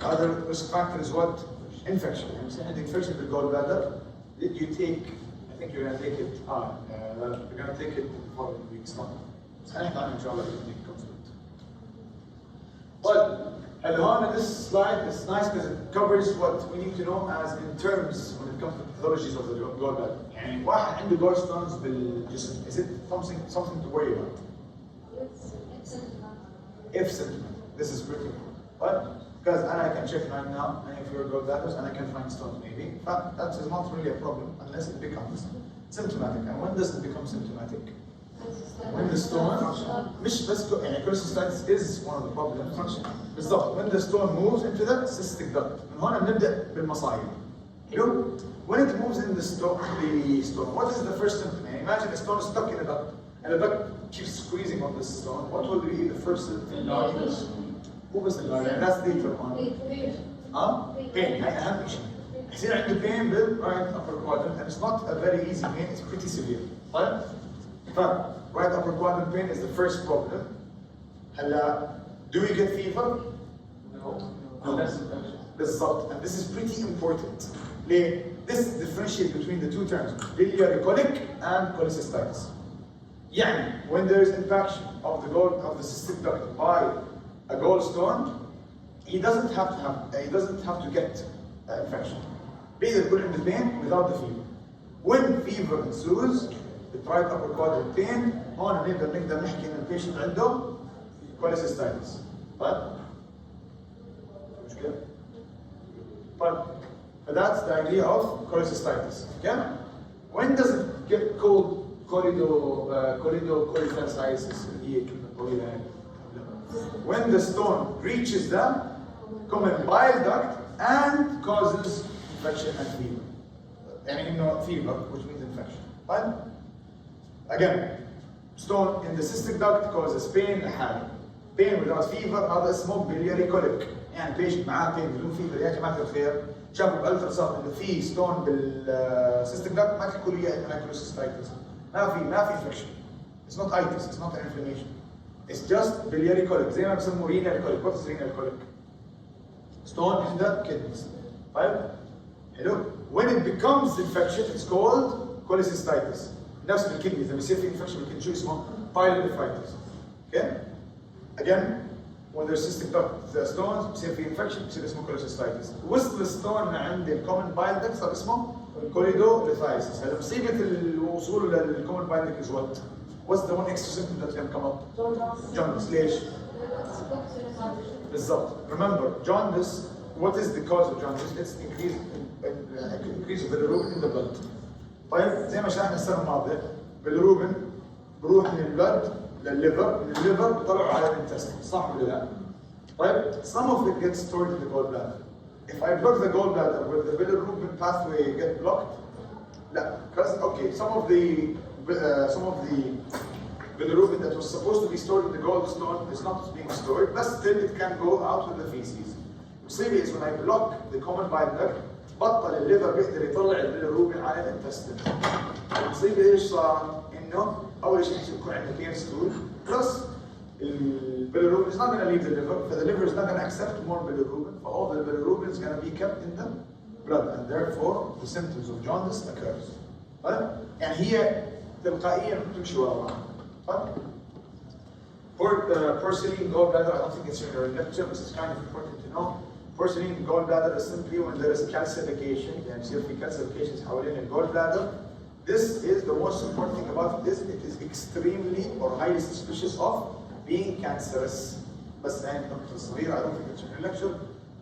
Other risk factor is what? Infection. And infection of the gallbladder. Did you take? I think you're going to take it. You're going to take it in the following weeks. هنحكي عنها ان شاء الله if it comes to it. But هلا this slide is nice because it covers what we need to know as in terms when it comes to pathologies of the gallbladder. يعني واحد عنده gallstones بالجسم, is it something to worry about? If symptomatic. This is pretty important. But because I can check right now any of your gallbladders and I can find stones maybe. But that is not really a problem unless it becomes symptomatic. And when does it become symptomatic? When the stone مش بس يعني cholecystitis is one of the problems. بالضبط when the stone moves into the cystic duct. من هون بنبدأ بالمصايب. When it moves in the stone, what is the first symptom? يعني imagine a stone is stuck in a duct and the duct keeps squeezing on this stone. What will be the first symptom? مو بس النار, that's later on. Pain. هاي أهم شيء. يصير عنده pain بال right upper quadrant and it's not a very easy pain, it's pretty severe. طيب؟ Right upper quadrant pain is the first problem. هلا, do we get fever? No. بالضبط. And this is pretty important. ليه? This differentiates between the two terms, biliary colic and cholecystitis. يعني, when there is infection of the cystic duct by a gallstone, he doesn't have to get infection. بيقدر يكون عنده pain without the fever. When fever ensues, the right upper quadrant pain, هون نقدر نحكي ان البيشنت عنده cholecystitis. طيب؟ مشكلة؟ طيب. So that's the idea of cholecystitis. Okay? When does it get called choledocholecystitisis? When the stone reaches the common bile duct and causes infection and fever. يعني انه fever, which means infection. Right? Again, stone in the cystic duct causes pain لحاله. Pain without fever هذا اسمه biliary colic. يعني patient معاه pain بدون fever يا جماعة الخير شافوا بالترا ساوند انه في ستون بالسيستيك duct ما تقولوا لي انه cholecystitis. ما في infection. It's not itis, it's not an inflammation. It's just biliary colic. زي ما بسموه renal colic. What is renal colic? Stone in the kidneys. طيب؟ حلو. When it becomes infection, it's called cholecystitis. نفس بالكدني لما يصير في infection بالكدني شو اسمه؟ pyelonephritis. Okay? Again, when there's cystic duct stones بصير في infection بصير اسمه cholecystitis. وصل الستون عند الcommon bile duct صار اسمه choledocholecystitisis. هلا مصيبة الوصول للcommon bile duct is what? What's the one extra symptom that can come up? Jaundice. ليش؟ بالضبط. Remember, jaundice, what is the cause of jaundice? It's increase of bilirubin in the blood. طيب زي ما شرحنا السنة الماضية bilirubin بروح من البلد للليفر، من الليفر بيطلعوا على الانتستين، صح ولا لا؟ طيب some of it gets stored in the gallbladder. If I block the gallbladder, will the bilirubin pathway get blocked? لا, because okay, some of the bilirubin that was supposed to be stored in the gallstone is not being stored, but still it can go out with the feces. المصيبة is when I block the common bile duct, بطل الليفر بيقدر يطلع البيليروبين على الانتستين. المصيبة ايش صار؟ انه اول شيء يكون عندنا pain stool, plus البيليروبين is not going to leave the liver, so the liver is not going to accept more bilirubin, so all the bilirubin is going to be kept in the blood, and therefore the symptoms of jaundice occurs. طيب؟ يعني هي تلقائيا بتمشي ورا بعض. طيب؟ For porcelain gallbladder, I don't think it's in your lecture, but it's kind of important to know. Porcelain gallbladder is simply when there is calcification, يعني يصير في calcifications حوالين الgallbladder. This is the most important thing about this. It is extremely or highly suspicious of being cancerous. But I don't think it's in your lecture.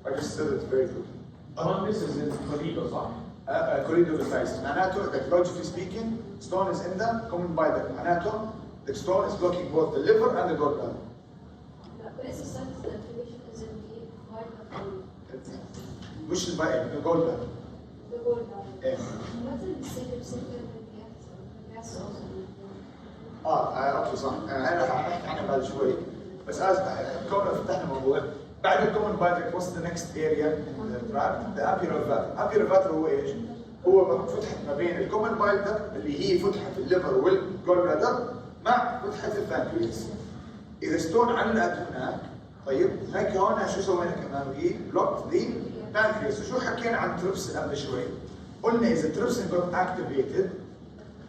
I just said it very quickly. This is in Colido, صح? Choledocholecystitisis. معناته, ecologically speaking, stone is in the common bile duct. معناته, the stone is blocking both the liver and the gallbladder. مش الباقي, the gallbladder. اوكي صح. انا حاحكي عنها بعد شوي. بس كوننا فتحنا الموضوع. بعد الكومن بايل what's the next area in the tract? The apiral vater. apiral vater هو ايش؟ هو فتحة ما بين الكومن بايل اللي هي فتحة الليفر والجول بلادر مع فتحة البانكرياس. إذا ستون علقت هناك، طيب هيك هون شو سوينا كمان؟ وي بلوك ذا بانكرياس. وشو حكينا عن تريبسين قبل شوي؟ قلنا إذا تريبسين got activated،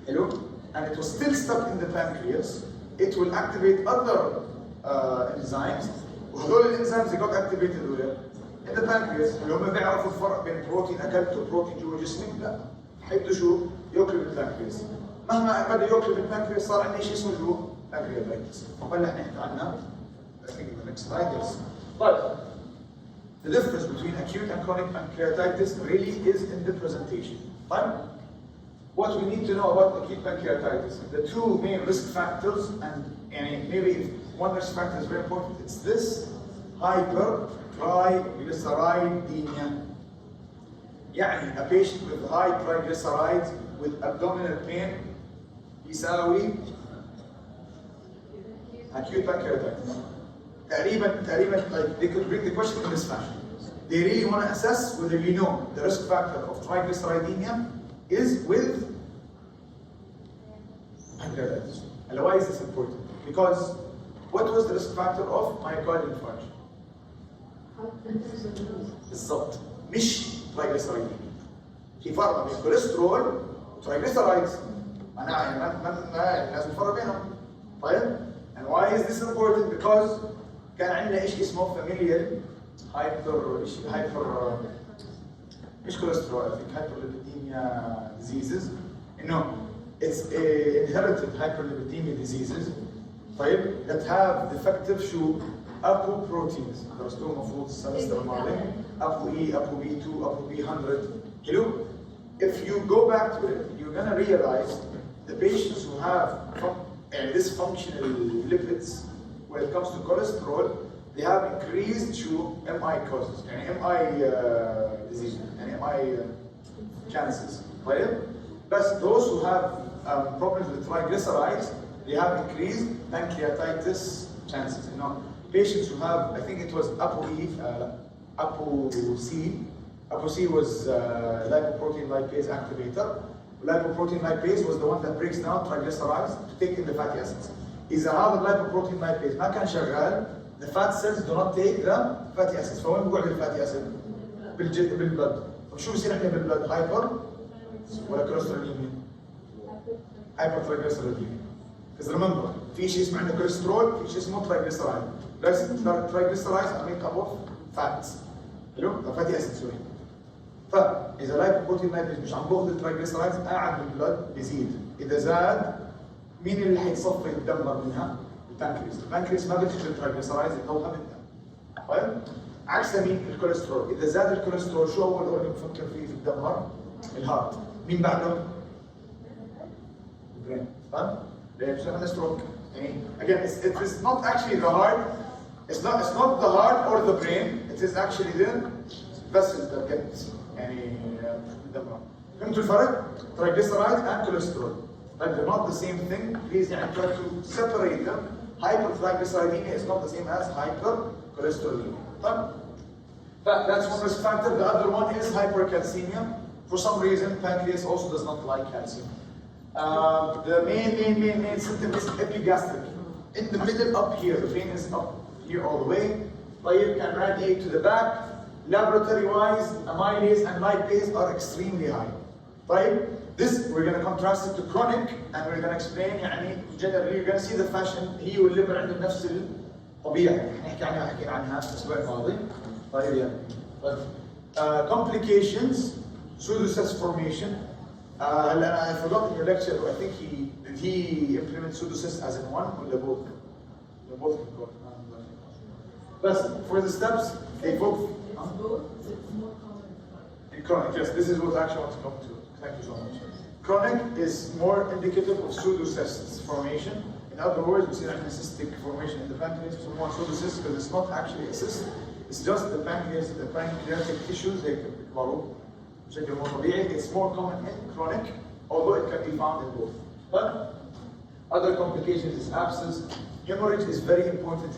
حلو؟ and it was still stuck in the pancreas, it will activate other enzymes. وهذول الانزيمز got activated where? In the pancreas. اللي هم بيعرفوا الفرق بين بروتين اكلته وبروتين جوا جسمك؟ لا. حيبدوا شو؟ ياكلوا بالبنكرياس. مهما بدا ياكلوا بالبنكرياس صار عندنا شيء اسمه جوا pancreatitis. وهلا نحكي عنها. I think in the next slide, yes. But the difference between acute and chronic pancreatitis really is in the presentation. Right? What we need to know about acute pancreatitis, the two main risk factors, and maybe if one risk factor is very important, it's this hypertriglyceridemia. يعني a patient with high triglycerides with abdominal pain يساوي acute pancreatitis. تقريبا like they could bring the question in this fashion. They really want to assess whether you know the risk factor of triglyceridemia is with pancreatitis. And why is this important? Because what was the risk factor of myocardial infarction? بالضبط مش triglyceridemia. في فرق بين كوليسترول وترايجليسرايدز. لازم نفرق بينهم. طيب؟ And why is this important? Because كان عندنا شيء اسمه familial مش كوليسترول، I think hyperlipidemia diseases. No, it's inherited hyperlipidemia diseases. طيب that have defective شو apoproteins. درستوه المفروض السمستر الماضي. ApoE, ApoB2, ApoB100. حلو؟ If you go back to it, you're gonna realize the patients who have dysfunctional lipids, when it comes to cholesterol, they have increased to MI causes, and MI disease, and MI cancers. Right? But those who have problems with triglycerides, they have increased pancreatitis chances. You know, patients who have, I think it was ApoC was lipoprotein lipase activator. Lipoprotein lipase was the one that breaks down triglycerides to take in the fatty acids. إذا هذا اللايبوبروتين لايبيز ما كان شغال, the fat cells do not take the fatty acids. فوين بقعد الفاتي اسيد؟ بالبلد. طيب شو بصير احنا بالبلد؟ هايبر ولا كوليستروليميا؟ هايبر ترايجليسيريديميا. Because remember, في شيء اسمه عندنا كوليسترول، في شيء اسمه ترايجليسرايد. Triglycerides are made up of fats. حلو؟ fatty acids سوري. فإذا اللايبوبروتين لايبيز مش عم باخذ الترايجليسرايدز قاعد بالبلد بيزيد. إذا زاد مين اللي حيتصفي يتدمر منها؟ البنكرياس. البنكرياس ما بتنتج الترايجليسرايدز يضلها بالدم. طيب؟ عكس مين؟ الكوليسترول. إذا زاد الكوليسترول شو أول أورجن بفكر فيه يتدمر؟ الهارت. مين بعده؟ البرين. طيب؟ ليه بصير عندنا ستروك؟ يعني again it is not actually the heart. It's not the heart or the brain. It is actually the vessels that get يعني يتدمر. فهمتوا الفرق؟ Triglycerides and cholesterol. But they're not the same thing. Please try to separate them. Hypertriglyceridemia is not the same as hypercholesterolemia. But that's one risk factor. The other one is hypercalcemia. For some reason, pancreas also does not like calcium. The main symptom is epigastric. In the middle, up here. The vein is up here all the way. You can radiate to the back. Laboratory-wise, amylase and lipase are extremely high. This we're going to contrast it to chronic, and we're going to explain يعني generally you're going to see the fashion هي والليفر عندهم نفس الطبيعه. حكينا عنها الاسبوع الماضي. Complications, pseudocyst formation. I forgot in your lecture. I think he implement pseudocyst as in one or both? They're both important. But for the steps, they both. Both. It's more common. In chronic, yes. This is what I actually want to come to. Thank you so much. Chronic is more indicative of pseudocysts formation. In other words, we see a cystic formation in the pancreas, so more pseudocysts because it's not actually a cyst. It's just the pancreatic tissues they بيكبروا بشكل مو طبيعي. It's more common in chronic, although it can be found in both. But other complications is abscess. Hemorrhage is very important.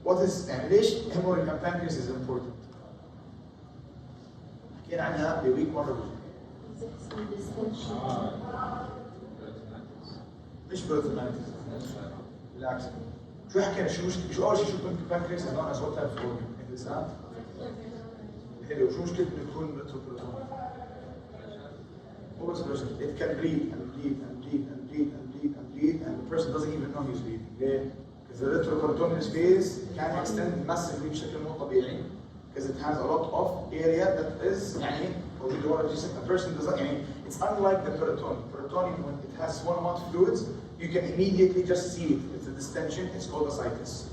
What is ليش hemorrhage in pancreas is important? حكينا عنها بويك مرة. مش بروتونايتس بالعكس. شو حكينا شو اول شيء البنكرياس is known as what type of organ؟ الانسان. حلو شو مشكلة انه يكون مو بس it can bleed and bleed and bleed and bleed and bleed and bleed bleed and the person doesn't even know he's bleeding. ليه؟ Because the retroperitoneal space can extend massively بشكل مو طبيعي because it has a lot of area that is يعني a person doesn't يعني it's unlike the peritoneum. Peritoneum when it has small amount of fluids you can immediately just see it. It's a distension. It's called ascites.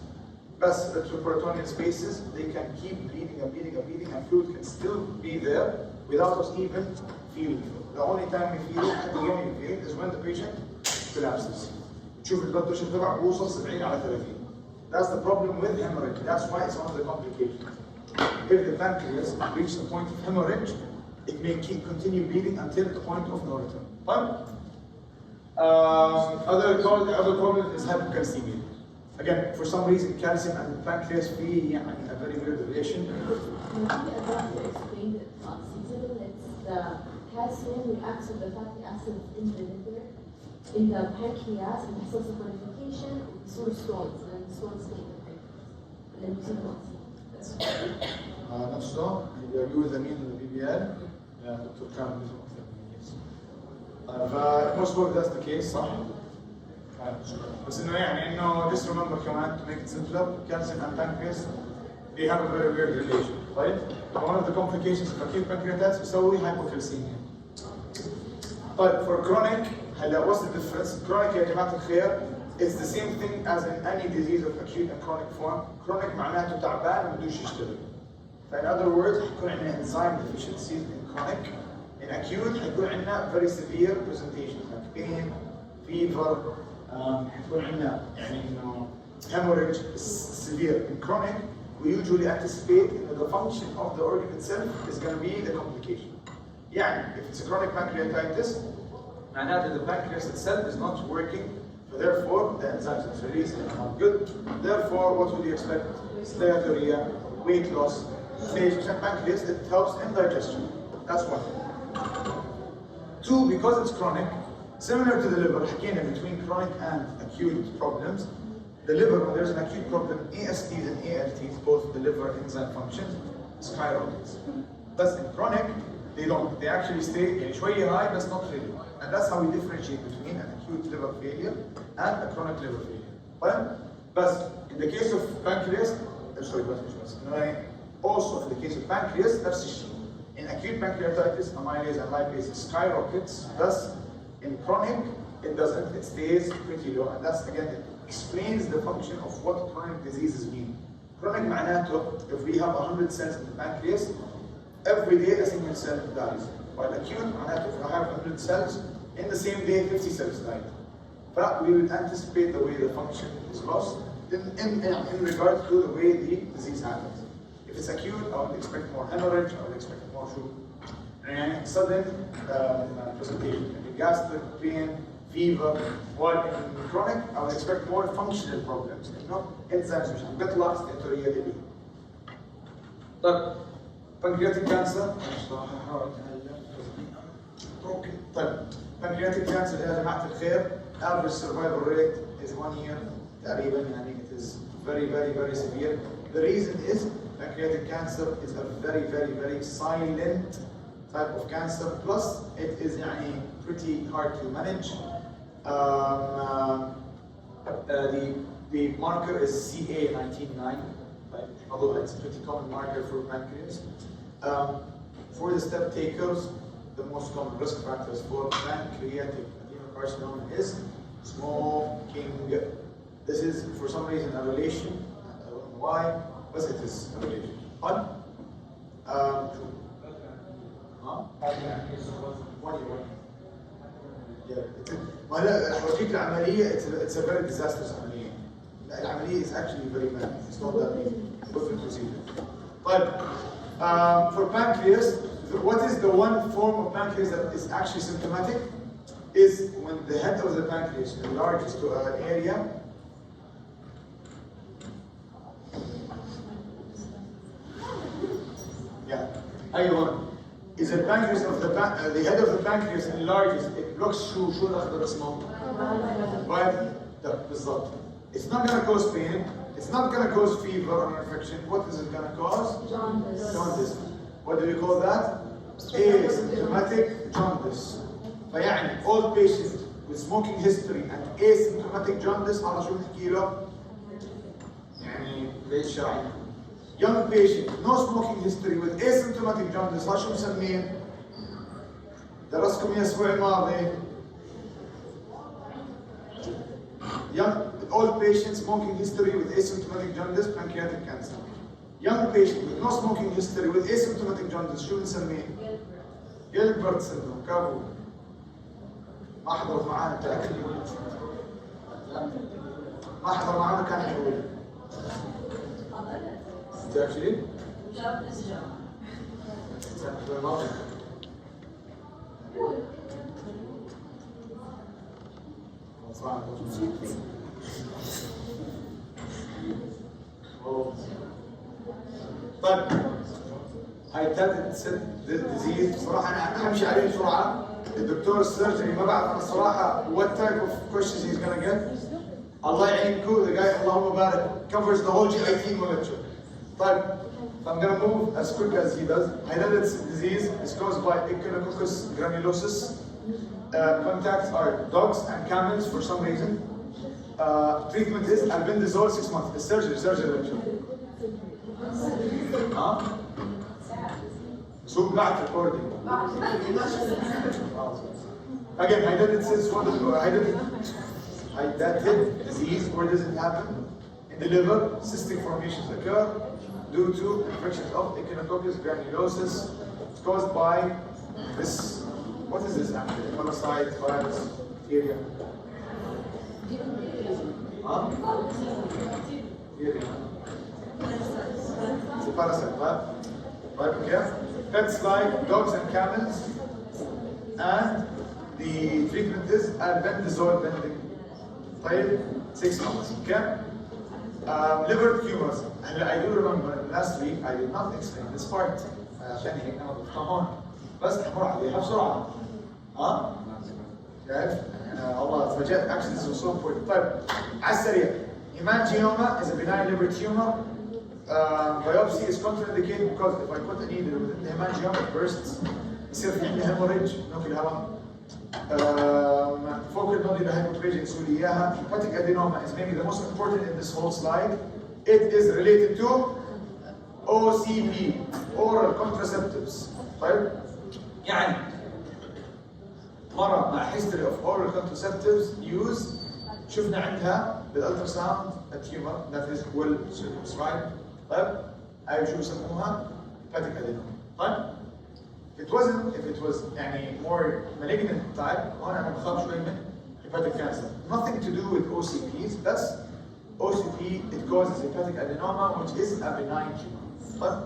But retroperitoneal spaces they can keep bleeding and bleeding and bleeding and fluid can still be there without us even feeling it. The only time we feel it and the only we feel it is when the patient collapses. تشوف البلد بريشر تبعه بوصل 70 على 30. That's the problem with hemorrhage. That's why it's one of the complications. If the pancreas reaches the point of hemorrhage, it may continue bleeding until the point of no return. Fine? Other problem is hypocalcemia. Again, for some reason, calcium and the pancreas be a very weird relation. Maybe I'd like to explain it to us. It's the calcium reacts with the fatty acids in the liver, in the pancreas, and the source of purification, source stones, and stones stay in the pancreas. And then we see the نفسه اللي use Ameen in the BBL. دكتور كامل بيفهم أكثر مني. Most probably that's the case صح؟ بس إنه يعني إنه just remember كمان to make it simpler, calcium and pancreas they have a very weird relation, right? One of the complications of acute pancreatitis يسوي hypocalcemia. طيب for chronic هلا what's the difference? Chronic يا جماعة الخير it's the same thing as in any disease of acute and chronic form. Chronic معناته تعبان ما بدوش يشتغل. In other words حيكون عندنا enzyme deficiencies in chronic. In acute حيكون عندنا very severe presentations like pain, fever, حيكون عندنا يعني إنه hemorrhage severe. In chronic we usually anticipate that the function of the organ itself is going to be the complication. يعني if it's a chronic pancreatitis معناته the pancreas itself is not working. So therefore, the enzymes are released and not good. Therefore, what would you expect? Steatorrhea, weight loss, inflammation, pancreas, it helps in digestion. That's one. Two, because it's chronic, similar to the liver, again, between chronic and acute problems, the liver, when there's an acute problem, ASTs and ALTs, both the liver enzyme functions, skyrockets. But in chronic, they don't. They actually stay شوية high, but not really high. And that's how we differentiate between an acute liver failure and a chronic liver failure. Fine? But in the case of pancreas, also in the case of pancreas, that's the issue. In acute pancreatitis, amylase and lipase skyrockets. Thus, in chronic, it doesn't. It stays pretty low. And that's, again, it explains the function of what chronic diseases mean. Chronic معناته, if we have 100 cells in the pancreas, every day a single cell dies. While acute معناته, if I have 100 cells, in the same day 50 cells died. But we would anticipate the way the function is lost in regard to the way the disease happens. If it's acute, I would expect more hemorrhage, I would expect more sudden presentation. Gastric pain, fever. While in chronic, I would expect more functional problems. Enzymes which have got lost into reality. But pancreatic cancer, طيب pancreatic cancer يا جماعة الخير average survival rate is 1 year تقريبا يعني it is very very very severe. The reason is pancreatic cancer is a very very very silent type of cancer plus it is يعني pretty hard to manage. The marker is CA19-9, right? Although it's a pretty common marker for pancreas. For the step takers, the most common risk factors for pancreatic adenocarcinoma is smoking. This is for some reason a relation. I don't know why, but it is a relation. On? وهلا حورجيك العملية it's a very disastrous عملية. العملية is actually very bad. It's not that perfect procedure. طيب for pancreas, what is the one form of pancreas that is actually symptomatic? Is when the head of the pancreas enlarges to an area. Yeah. أيوة. Is the pancreas of the head of the pancreas enlarges, it blocks شو الأخضر اسمه؟ بالضبط. It's not going to cause pain. It's not going to cause fever or infection. What is it going to cause? Jaundice. What do we call that? Asymptomatic jaundice. فيعني all patients with smoking history and asymptomatic jaundice هذا شو بنحكي له؟ يعني ليش يعني؟ young patient no smoking history with asymptomatic jaundice هذا شو بنسميه؟ درسكم اياه الاسبوع الماضي. Young old patient smoking history with asymptomatic jaundice pancreatic cancer. Young patient with no smoking history with asymptomatic jaundice شو بنسميه؟ جيلبرت syndrome. كابو ما حضرت معانا انت ما حضر معانا كان يقول انت اكشلي؟ طيب هاي ثالث ديزيز بصراحه انا همشي عليه بسرعه. الدكتور السيرجري ما بعرف انا الصراحه what type of questions he's gonna get. الله يعينكم. The guy اللهم بارك covers the whole GIT lecture. طيب I'm gonna move as quick as he does. Hydatid disease is caused by Echinococcus granulosus. Contacts are dogs and camels for some reason. Treatment is albendazole 6 months. The surgery actually. Huh? So back recording. Again, hydatid disease, where does it happen? In the liver, cystic formations occur due to infections of Echinococcus granulosus. It's caused by this, what is this actually? Parasite, virus, bacteria. Huh? Bacteria. It's a parasite, right? Right, okay? Pets like dogs and camels. And the treatment is albendazole bending. 6 months, okay? Liver tumors. And I do remember last week I did not explain this part. عشان هيك انا بفهمون بس نمر عليها بسرعه. ها؟ كيف؟ والله فجأة actually this was so important. طيب على السريع. Hemangioma is a benign liver tumor. Biopsy is contraindicated because if I put a needle within the hemangioma it bursts. يصير في عندنا hemorrhage نوفي الهواء. Focal nodular hyperplasia نسوي لي اياها. Hepatic adenoma is maybe the most important in this whole slide. It is related to OCP, oral contraceptives. طيب يعني مرة مع history of oral contraceptives use شفنا عندها بالالتراساوند التيومر that is well circumscribed. طيب هاي شو يسموها؟ hepatic adenoma. طيب if it was يعني more malignant type هون انا بخاف شوي من hepatic cancer. Nothing to do with OCPs بس OCP it causes hepatic adenoma which is a benign tumor. طيب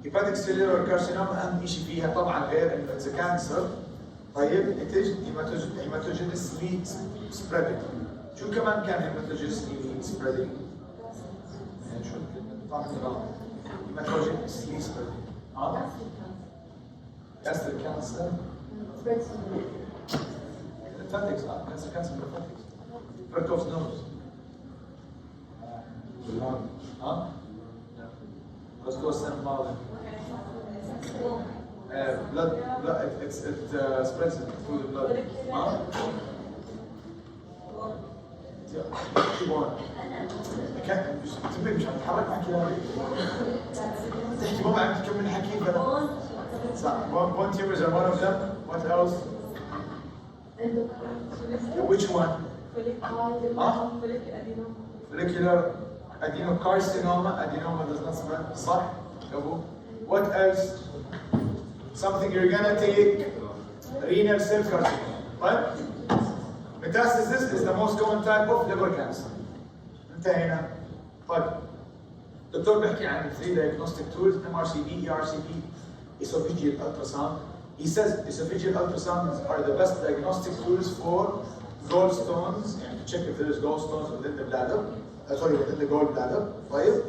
hepatic cellular carcinoma اهم شيء فيها طبعا غير انه it's a cancer. طيب it is hematogeneously spreading. شو كمان كان hematogeneously spreading؟ يعني شو فاهمني غلط؟ hematogeneously spreading. gastric cancer. Lymphatics, cancer lymphatics. Burkitt's nose. Huh? Let's go stem falling. Blood, it spreads through the blood. Huh? Keep on. I can't, تبي مش هتحرك معك يا ريت. تحكي مو عم تكمل حكي فلا. صح. One tumors are one of them. What else? Which one? Follicular adenocarcinoma. Adenoma does not spread. صح. What else? Something you're gonna take. Renal cell carcinoma. Right? Metastasis is the most common type of liver cancer. انتهينا. طيب. الدكتور بيحكي عن 3 diagnostic tools MRCP, ERCP, esophageal ultrasound. He says esophageal ultrasounds are the best diagnostic tools for gallstones, يعني to check if there is gallstones within the bladder. Within the gallbladder. طيب.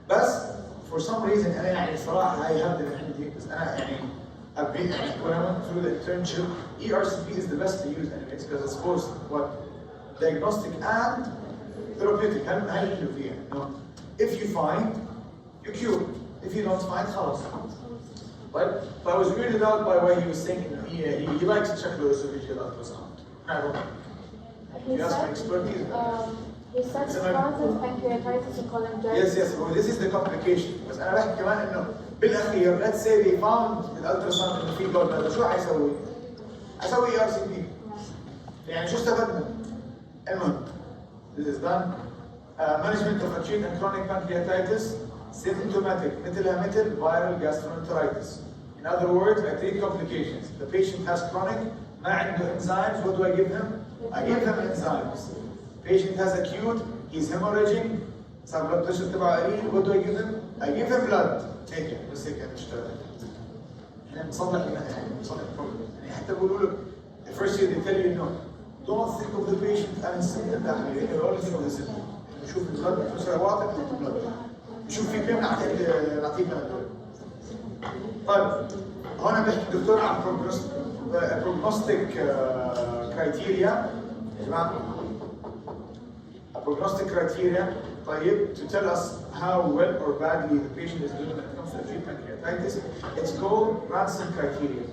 بس for some reason أنا يعني صراحة هاي هبدة من عندي بس أنا يعني I've been when I went through the internship. ERCP is the best to use anyways because it's both what diagnostic and therapeutic. هاي اللي فيها. If you find, you cure. If you don't find, خلاص. Right? But I was weirded out by why he was saying he likes to check the esophageal ultrasound. He That's my said, expertise. he said causes pancreatitis and cholangitis. Yes, yes. Well, this is the complication. بس أنا بحكي كمان إنه بالأخير let's say they found بالألتراساوند إنه في جول بلادر، شو حيسوي؟ حيسوي ERCP. يعني شو استفدنا؟ المهم this is done. Management of acute and chronic pancreatitis symptomatic مثلها مثل viral gastroenteritis. In other words, I treat complications. The patient has chronic, ما عنده enzymes. What do I give him? I give him enzymes. Patient has acute, he's hemorrhaging, صار blood pressure تبعه قليل. What do I give him? I give him blood. هيك بس هيك نشتغل. احنا بنصلح بنصلح problem. يعني حتى بيقولوا لك the first year they tell you no, don't think of the patient and symptom تحليل. You only think of the symptom. نشوف البلد pressure واطي نحط blood. نشوف في بين نعطيه طيب هون بحكي الدكتور عن prognostic criteria يا جماعه. Prognostic criteria طيب to tell us how well or badly the patient is doing when it comes to acute pancreatitis. It's called Ransom criteria.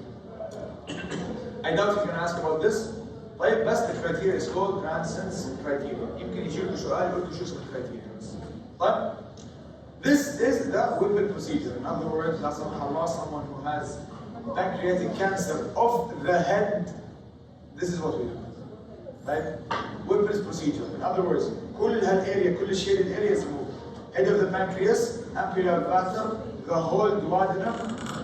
I doubt you're going to ask about this. طيب بس the criteria is called Ransom's criteria. يمكن يجي لكم سؤال يقول لكم شو اسم الكرايتيريا. طيب this is the Whipple procedure. In other words, لا سمح الله someone who has pancreatic cancer of the head. This is what we do. Right? Whipple's procedure. In other words, كل هالarea, كل shaded areas move. Head of the pancreas, ampular vater, the whole duodenum,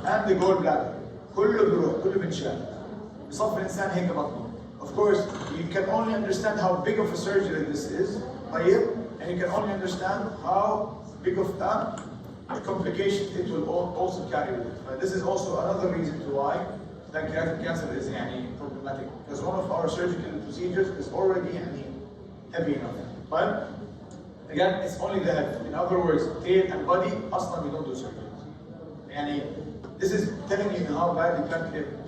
and the gallbladder. كله بيروح، كله بنشال. بصف الإنسان هيك بطنه. Of course, you can only understand how big of a surgery this is. طيب, and you can only understand how big of a complication it will also carry with it. But this is also another reason to why pancreatic cancer is problematic, because one of our surgical procedures is already heavy enough. But again, it's only the head. In other words, tail and body, أصلاً we don't do surgery. This is telling you how badly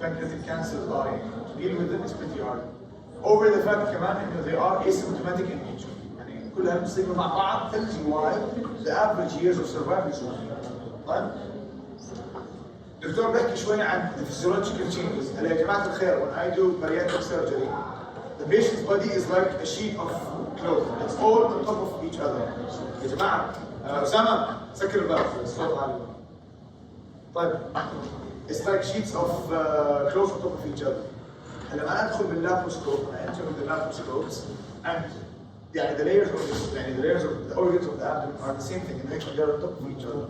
pancreatic cancers are. To deal with them is pretty hard. Over the fact كمان إنه they are asymptomatic in nature. كل هالمصيبة مع بعض tells you why the average years of survival is one. طيب دكتور بحكي شوي عن the physiological changes. هلا يا جماعة الخير when I do bariatric surgery the patient's body is like a sheet of cloth. It's all on top of each other. يا جماعة أسامة سكر الباب الصوت عالي. طيب it's like sheets of cloth on top of each other. هلا أنا أدخل باللابروسكوب I enter with the laparoscopes and يعني the layers of the organs of the abdomen are the same thing, and they're on top of each other.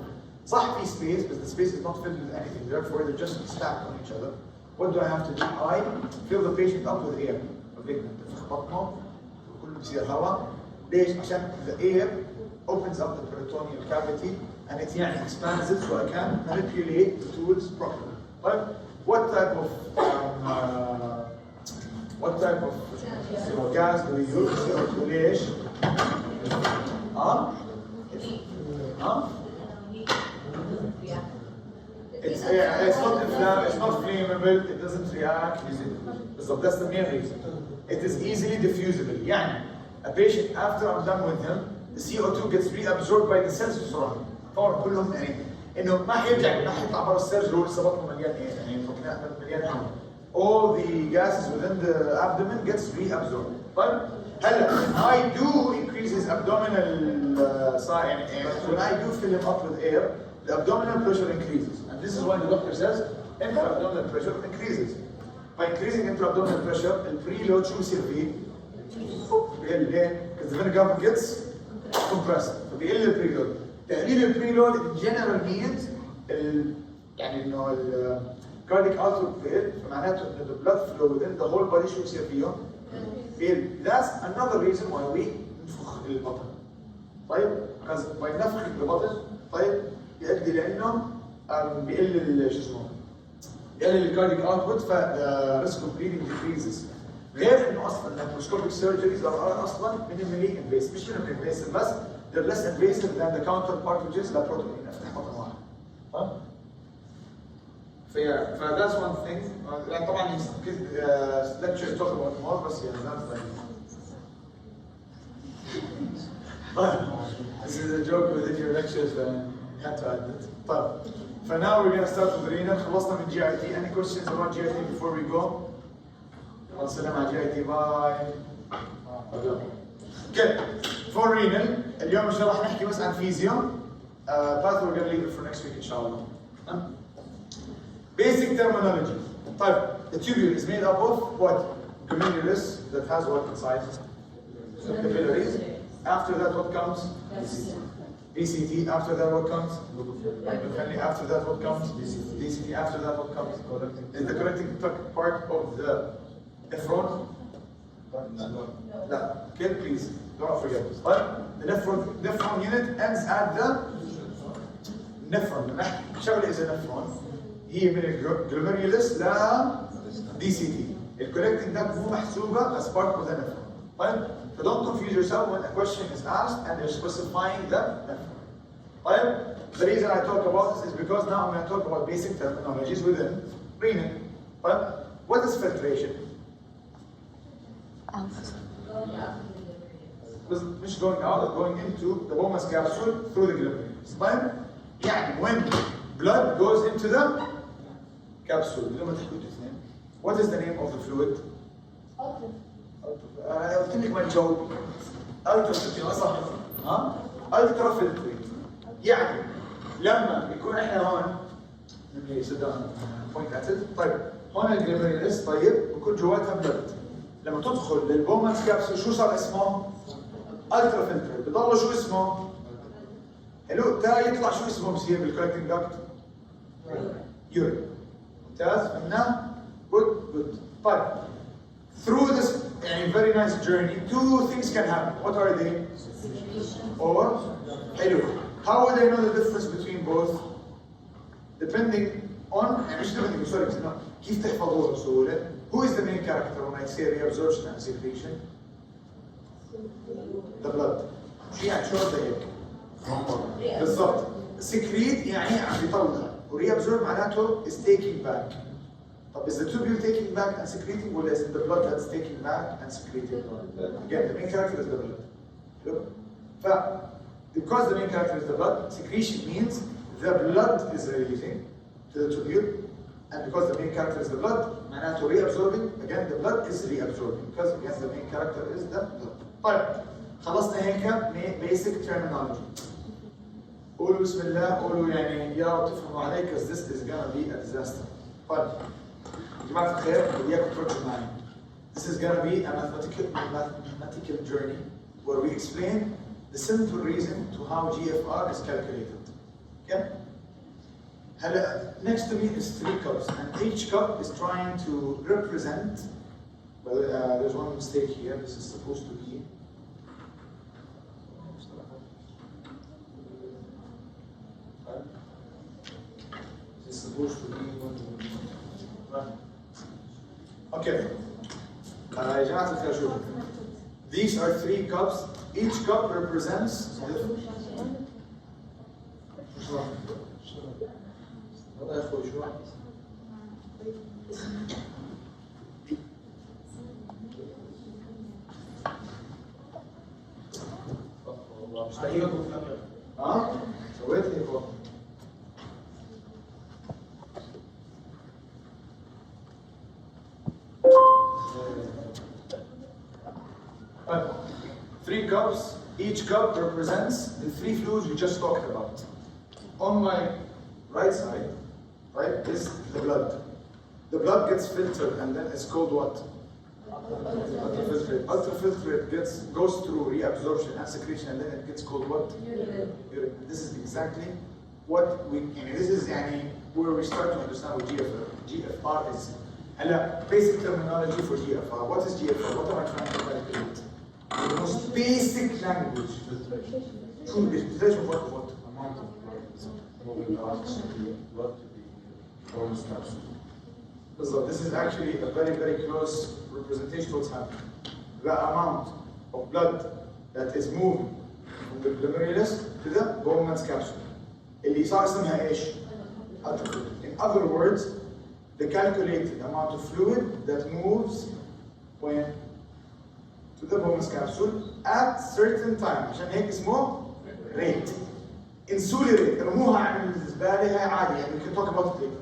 صح في space, but the space is not filled with anything. Therefore, they're just stacked on each other. What do I have to do? I fill the patient up with air. بنفخ بطنه وكله بصير هواء. ليش؟ عشان the air opens up the peritoneal cavity and it expands it so I can manipulate the tools properly. Right? What type of gas do we use? ليش؟ It's not flammable, it doesn't react. So that's the main reason. It is easily diffusible. يعني a patient after I'm done with him, the CO2 gets reabsorbed by the cells بسرعة. طبعا كلهم إنه ما حيرجع ما حيطلع برا السيرج هو لسه بطنه مليان مليان هواء. All the gases within the abdomen gets reabsorbed. طيب هلا I do increase his abdominal side. When I do fill him up with air, the abdominal pressure increases, and this is why the doctor says intra-abdominal pressure increases. By increasing intra-abdominal pressure, the preload شو بصير فيه؟ بيقل ليه؟ Because the vein gets compressed. فبيقل البريلود. تقليل البريلود in general means يعني إنه cardiac output بيقل، فمعناته إنه the blood flow within the whole body شو بصير فيه؟ بيقل. That's another reason why we نفخ البطن. طيب because by نفخ البطن طيب يؤدي لانه بيقل شو اسمه بيقلل الكارديك اوتبوت ف risk of bleeding decreases. غير انه اصلا laparoscopic surgeries are اصلا minimally invasive مش minimally invasive بس they're less invasive than the counterpart which is laparotomy نفتح بطن واحد. ف that's one thing. يعني طبعا lectures talk about more بس يعني that's like this is a joke within your lectures and had to add it. طيب for now we're going to start with renal. خلصنا من GIT. Any questions about GIT before we go? الله يسلم على جي تي باي. اوكي فور رينال اليوم ان شاء الله راح نحكي بس عن فيزيو. باث we're gonna leave it for next week ان شاء الله. Basic terminology. طيب the tubule is made up of what? Glomerulus that has what inside? Capillaries. After that what comes? BCT. After that what comes? After that what comes? DCT. After that what comes? Is the connecting part of the nephron? No. Okay, please don't forget. But the nephron unit ends at the nephron. شغلة is a nephron. هي من الجلوميريولس ل DCT. الconnecting duct مو محسوبة as part of the nephron. طيب so don't confuse yourself when a question is asked and they're specifying the nephron. طيب the reason I talk about this is because now I'm going to talk about basic terminologies within renal. طيب what is filtration? مش going out, going into the Bowman's capsule through the glomerulus. طيب يعني when blood goes into the capsule. بدون ما تحكوا الاثنين. What is the name of the fluid? أنا قلت لك ما تجاوب. ultrafiltrate صح؟ ها؟ ultrafiltrate. يعني لما يكون احنا هون نملي سدان point at it. طيب هون الجلوميرولس طيب بكون جواتها بلد. لما تدخل للبومانز كابسول شو صار اسمه؟ ultrafiltrate. بضل شو اسمه؟ حلو تا يطلع شو اسمه بصير بالكولكتنج داكت؟ يورين. ممتاز فهمنا؟ good. طيب through this يعني very nice journey two things can happen. What are they? Or حلو. How would I know the difference between both? Depending on يعني مش depending sorry no. كيف تحفظوها بسهولة؟ Who is the main character when I say reabsorption and secretion? The blood. شو يعني شو قصدي هيك؟ بالضبط. secrete يعني عم يطلع وريابزورب معناته is taking back. طب is the tubule taking back and secreting or is it the blood that's taking back and secreting? Again the main character is the blood. Look. Because the main character is the blood, secretion means the blood is releasing to the tubule, and because the main character is the blood, معناته reabsorbing, again the blood is reabsorbing because again the main character is the blood. طيب خلصنا هيك basic terminology. قولوا بسم الله، قولوا يعني يا رب تفهموا علي because this is gonna be a disaster. طيب يا جماعة الخير بدي اياكم تركزوا معي. This is gonna be a mathematical journey where we explain the simple reason to how GFR is calculated. Okay? Next to me is 3 cups, and each cup is trying to represent. Well, there's one mistake here. This is supposed to be. This is supposed to be. Okay. يا جماعة الخير شوفوا. These are 3 cups. Each cup represents. والله يا اخوي شو مستحيل ها؟ سويت هيك والله. Right. 3 cups, each cup represents the 3 fluids we just talked about. On my right side, right, is the blood. The blood gets filtered and then it's called what? Ultrafiltrate. Ultrafiltrate goes through reabsorption and secretion and then it gets called what? Urine. This is exactly what we, this is where we start to understand what GFR is. Basic terminology for GFR. What is GFR? What am I trying to calculate? The most basic language. Filtration of what? Amount of moving out blood to the Bowman's capsule. So this is actually a very, very close representation of what's happening. The amount of blood that is moving from the glomerulus to the Bowman's capsule. اللي صار اسمها ايش؟ ultrafiltrate. In other words, the calculated amount of fluid that moves when to the Bowman's capsule at certain time. عشان هيك اسمه rate. Insulin rate. رموها عن الزبالة هي عادي يعني we can talk about it later.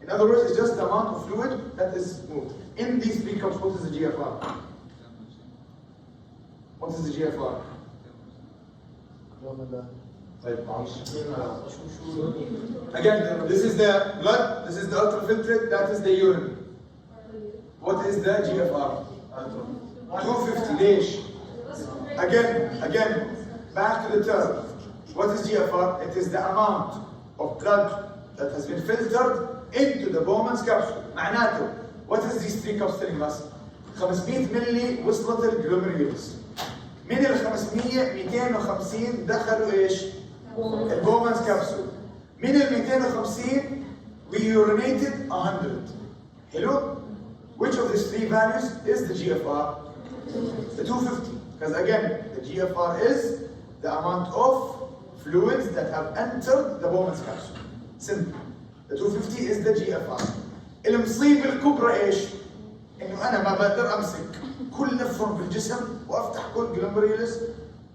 In other words, it's just the amount of fluid that is moved. In these 3 cups, what is the GFR? What is the GFR? Again, this is the blood, this is the ultrafiltrate, that is the urine. What is the GFR? 250. ليش? Again, back to the term. What is GFR? It is the amount of blood that has been filtered into the Bowman's capsule. معناته, what is these 3 cups telling us? 500 ملي وصلت الجلوميريولس. من ال 500 250 دخلوا ايش؟ البومان's capsule. من ال 250 we urinated 100. Hello? Which of these 3 values is the GFR? The 250. Because again, the GFR is the amount of fluids that have entered the Bowman's capsule. Simple. The 250 is the GFR. المصيبة الكبرى ايش؟ انه انا ما بقدر امسك كل نفهم في الجسم وافتح كل جلوميريولس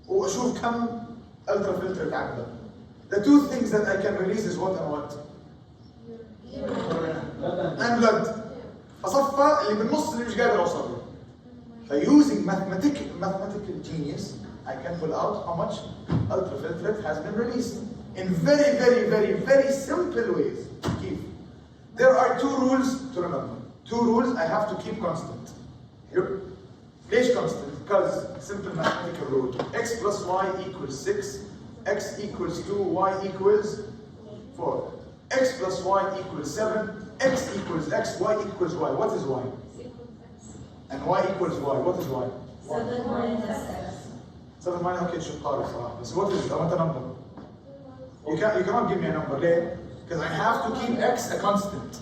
واشوف كم الترا فلتر تعبى. The 2 things that I can release is what and what? And blood. فصفى اللي بالنص اللي مش قادر اوصل له. Using mathematical genius, I can pull out how much ultrafiltrate has been released in very simple ways. Keep. There are 2 rules to remember. 2 rules I have to keep constant. Here. ليش constant? Because simple mathematical rule. X plus y equals 6. X equals 2. Y equals 4. X plus y equals 7. X equals x. Y equals y. What is y? And y equals y. What is y? 7 minus x. 7 minus, okay, شو قاري صراحة. But what is it? I want a number. You cannot give me a number. ليه? Because I have to keep x a constant.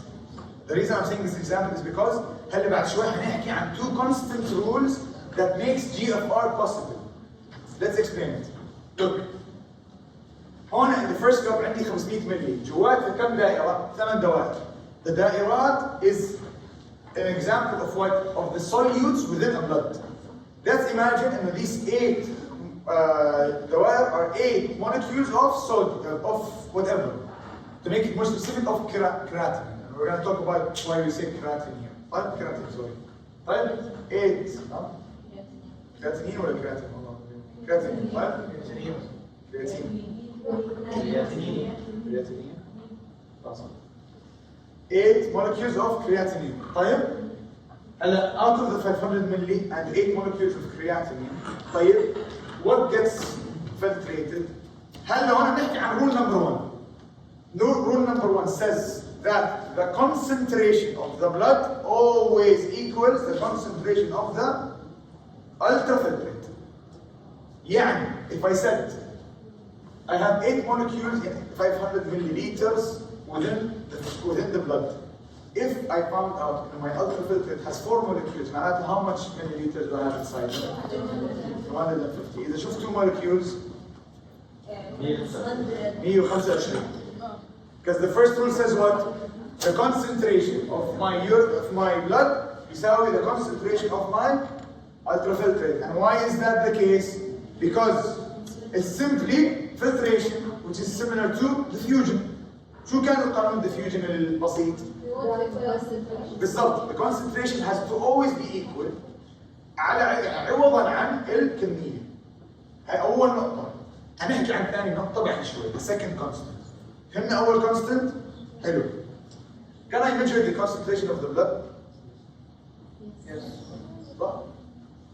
The reason I'm saying this example is because هلا بعد شوي حنحكي عن 2 constant rules that makes GFR possible. Let's explain it. Look. هون in the first cup عندي 500 ملي. جواتها كم دائرة؟ 8 دوائر. The دائرات is an example of what? Of the solutes within a blood. Let's imagine that these 8 دوائر are 8 molecules of salt, of whatever. To make it more specific, of creatinine. We're going to talk about why we say creatinine here. Creatinine, sorry. 8. Creatinine or creatinine? Creatinine. Creatinine. 8 molecules of creatinine. طيب out of the 500 milli and 8 molecules of creatinine. طيب what gets filtrated? هلا هون بنحكي عن rule number 1. Rule number 1 says that the concentration of the blood always equals the concentration of the ultrafiltrate. يعني, if I said I have 8 molecules in 500 milliliters within the blood. If I found out that my ultrafiltrate has 4 molecules, معناته how much milliliters do I have inside? 150. إذا شفت 2 molecules 125. Because the first rule says what? The concentration of my blood يساوي the concentration of my ultrafiltrate. And why is that the case? Because it's simply filtration, which is similar to diffusion. شو كان القانون diffusion البسيط؟ بالضبط. The concentration has to always be equal عوضا عن الكمية. هاي أول نقطة. هنحكي عن ثاني نقطة بعد شوي. The second constant. فهمنا أول constant؟ حلو. Can I measure the concentration of the blood? Yes.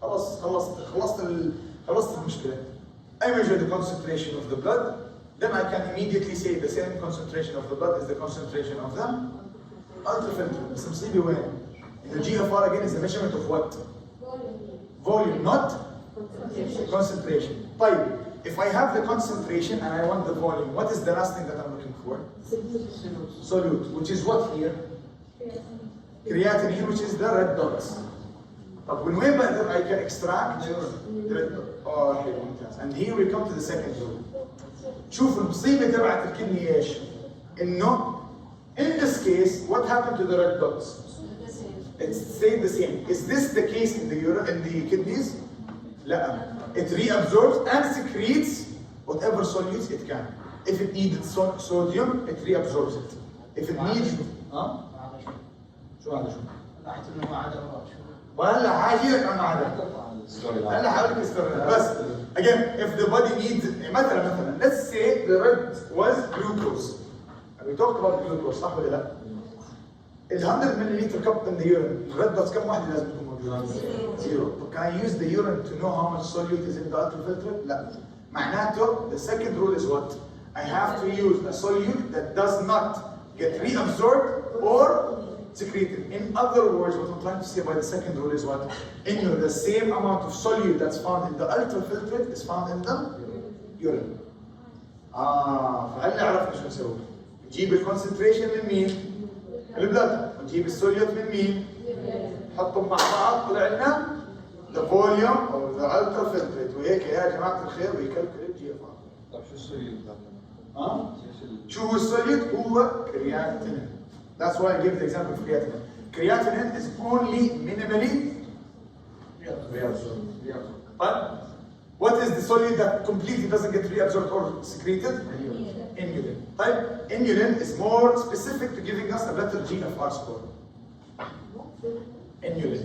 خلصت المشكلة. I measure the concentration of the blood, then I can immediately say the same concentration of the blood is the concentration of the ultrafiltrate. بس مصيبة وين؟ The GFR again is the measurement of what? Volume, not concentration. طيب, if I have the concentration and I want the volume, what is the last thing that I'm looking for? Solute, which is what here? Creatinine, which is the red dots. طب من وين بقدر I can extract the red dots? حلو ممتاز. And here we come to the second rule. شوف المصيبة تبعت الكلمة ايش؟ إنه in this case, what happened to the red dots? It stayed the same. Is this the case in the kidneys? لا. It reabsorbs and secretes whatever solutes it can. If it needed sodium, it reabsorbs it. if it needs ها؟ شو هذا شو؟ لاحظت انه ما عدا وهلا حاجيلك عن هذا هلا حاول لك ستوري بس again if the body needs مثلا let's say the red was glucose we talked about glucose صح ولا لا؟ ال 100 ملل cup in the urine الريد بلاد كم واحدة لازم تكون موجودة؟ zero. But can I use the urine to know how much solute is in the ultrafiltrate؟ لا. معناته the second rule is what? I have to use a solute that does not get reabsorbed or secreted. In other words, what I'm trying to say by the second rule is what? The same amount of solute that's found in the ultrafiltrate is found in the urine. فهلا عرفنا شو نسوي. نجيب الكونسنتريشن من مين؟ البلد. ونجيب السوليوت من مين؟ نحطهم مع بعض طلع لنا the volume of the ultrafiltrate وهيك يا جماعة الخير ويكلكل الجي اف ار. طيب شو السوليوت ده؟ شو هو السوليوت؟ هو كرياتينين. That's why I give the example of creatinine. Creatinine is only minimally reabsorbed. But what is the solute that completely doesn't get reabsorbed or secreted? Inulin. Type inulin is more specific to giving us a better GFR score. Inulin.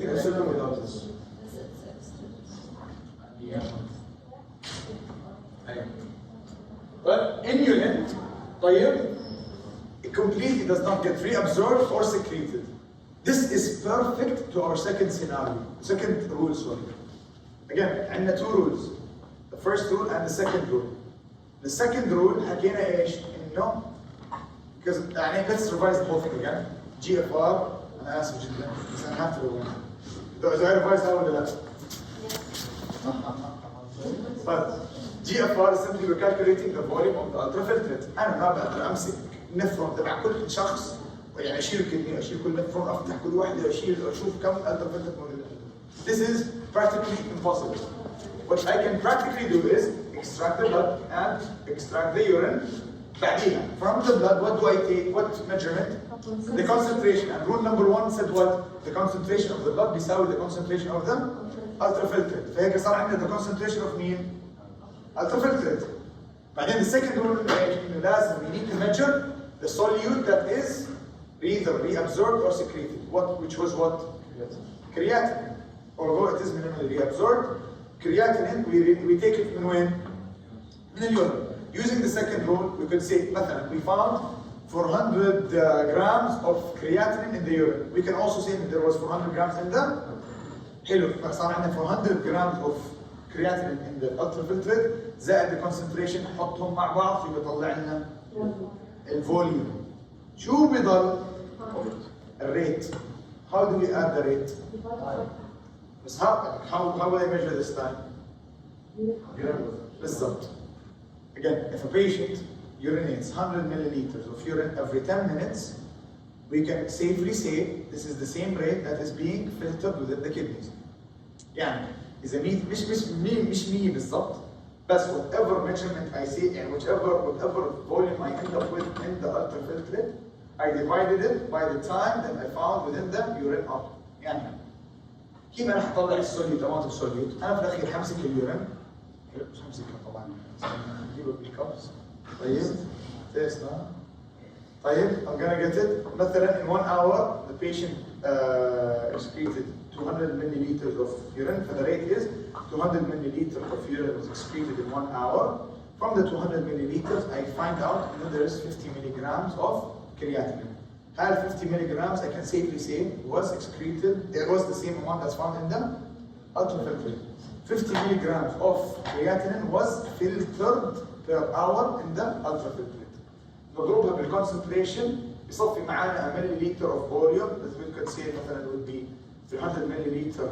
Insulin without this. But inulin, طيب, it completely does not get reabsorbed or secreted. This is perfect to our second scenario, second rule, sorry. Again, عندنا two rules. The first rule and the second rule. The second rule حكينا ايش؟ انه because يعني let's revise the whole thing again. GFR انا اسف جدا بس انا have to revise. إذا revise ولا لا؟ But GFR is simply we're calculating the volume of the ultrafiltrate. انا ما بقدر امسك نفرون تبع كل شخص يعني اشيل كدني اشيل كل نفرون افتح كل واحده اشيل اشوف كم ultrafiltrate موجود. This is practically impossible. What I can practically do is extract the blood and extract the urine. بعديها from the blood what do I take? What measurement? The concentration. And rule number one said what? The concentration of the blood بيساوي the concentration of the ultrafiltrate. فهيك صار عندنا the concentration of مين؟ ultrafiltrate. بعدين the second rule إنه لازم we need to measure the solute that is either reabsorbed or secreted. Which was what? Creatinine. Although it is minimally reabsorbed, creatinine we take it من وين؟ من اليورين. Using the second rule, we could say مثلا we found 400 grams of creatinine in the urine. We can also say that there was 400 grams in the حلو فصار عندنا 400 grams of creatinine in the ultrafiltrate زائد the concentration نحطهم مع بعض فبيطلع لنا الفوليوم. شو بيضل؟ الريت. How do we add the rate? بس how will I measure this time? بالضبط. Again, if a patient urinates 100 milliliters of urine every 10 minutes, we can safely say this is the same rate that is being filtered within the kidneys. يعني إذا مش 100 بالضبط بس whatever measurement I see and whatever volume I end up with in the ultrafiltrate, I divided it by the time that I found within the urine output. يعني كيف أنا حطلع السوليوت amount of solute؟ أنا في الأخير حمسك اليورين مش حمسكها طبعا نجيبه بالكبس طيب تيست طيب I'm gonna get it مثلا in 1 hour the patient excreted 200 milliliters of urine for the rate is 200 milliliters of urine was excreted in 1 hour. From the 200 milliliters I find out that there is 50 milligrams of creatinine. Had 50 milligrams I can safely say was excreted, it was the same amount that's found in the ultrafiltrate. 50 milligrams of creatinine was filtered per hour in the ultrafiltrate. نضربها بالconcentration يصفي معانا a milliliter of volume that we could say مثلا would be 300 milliliter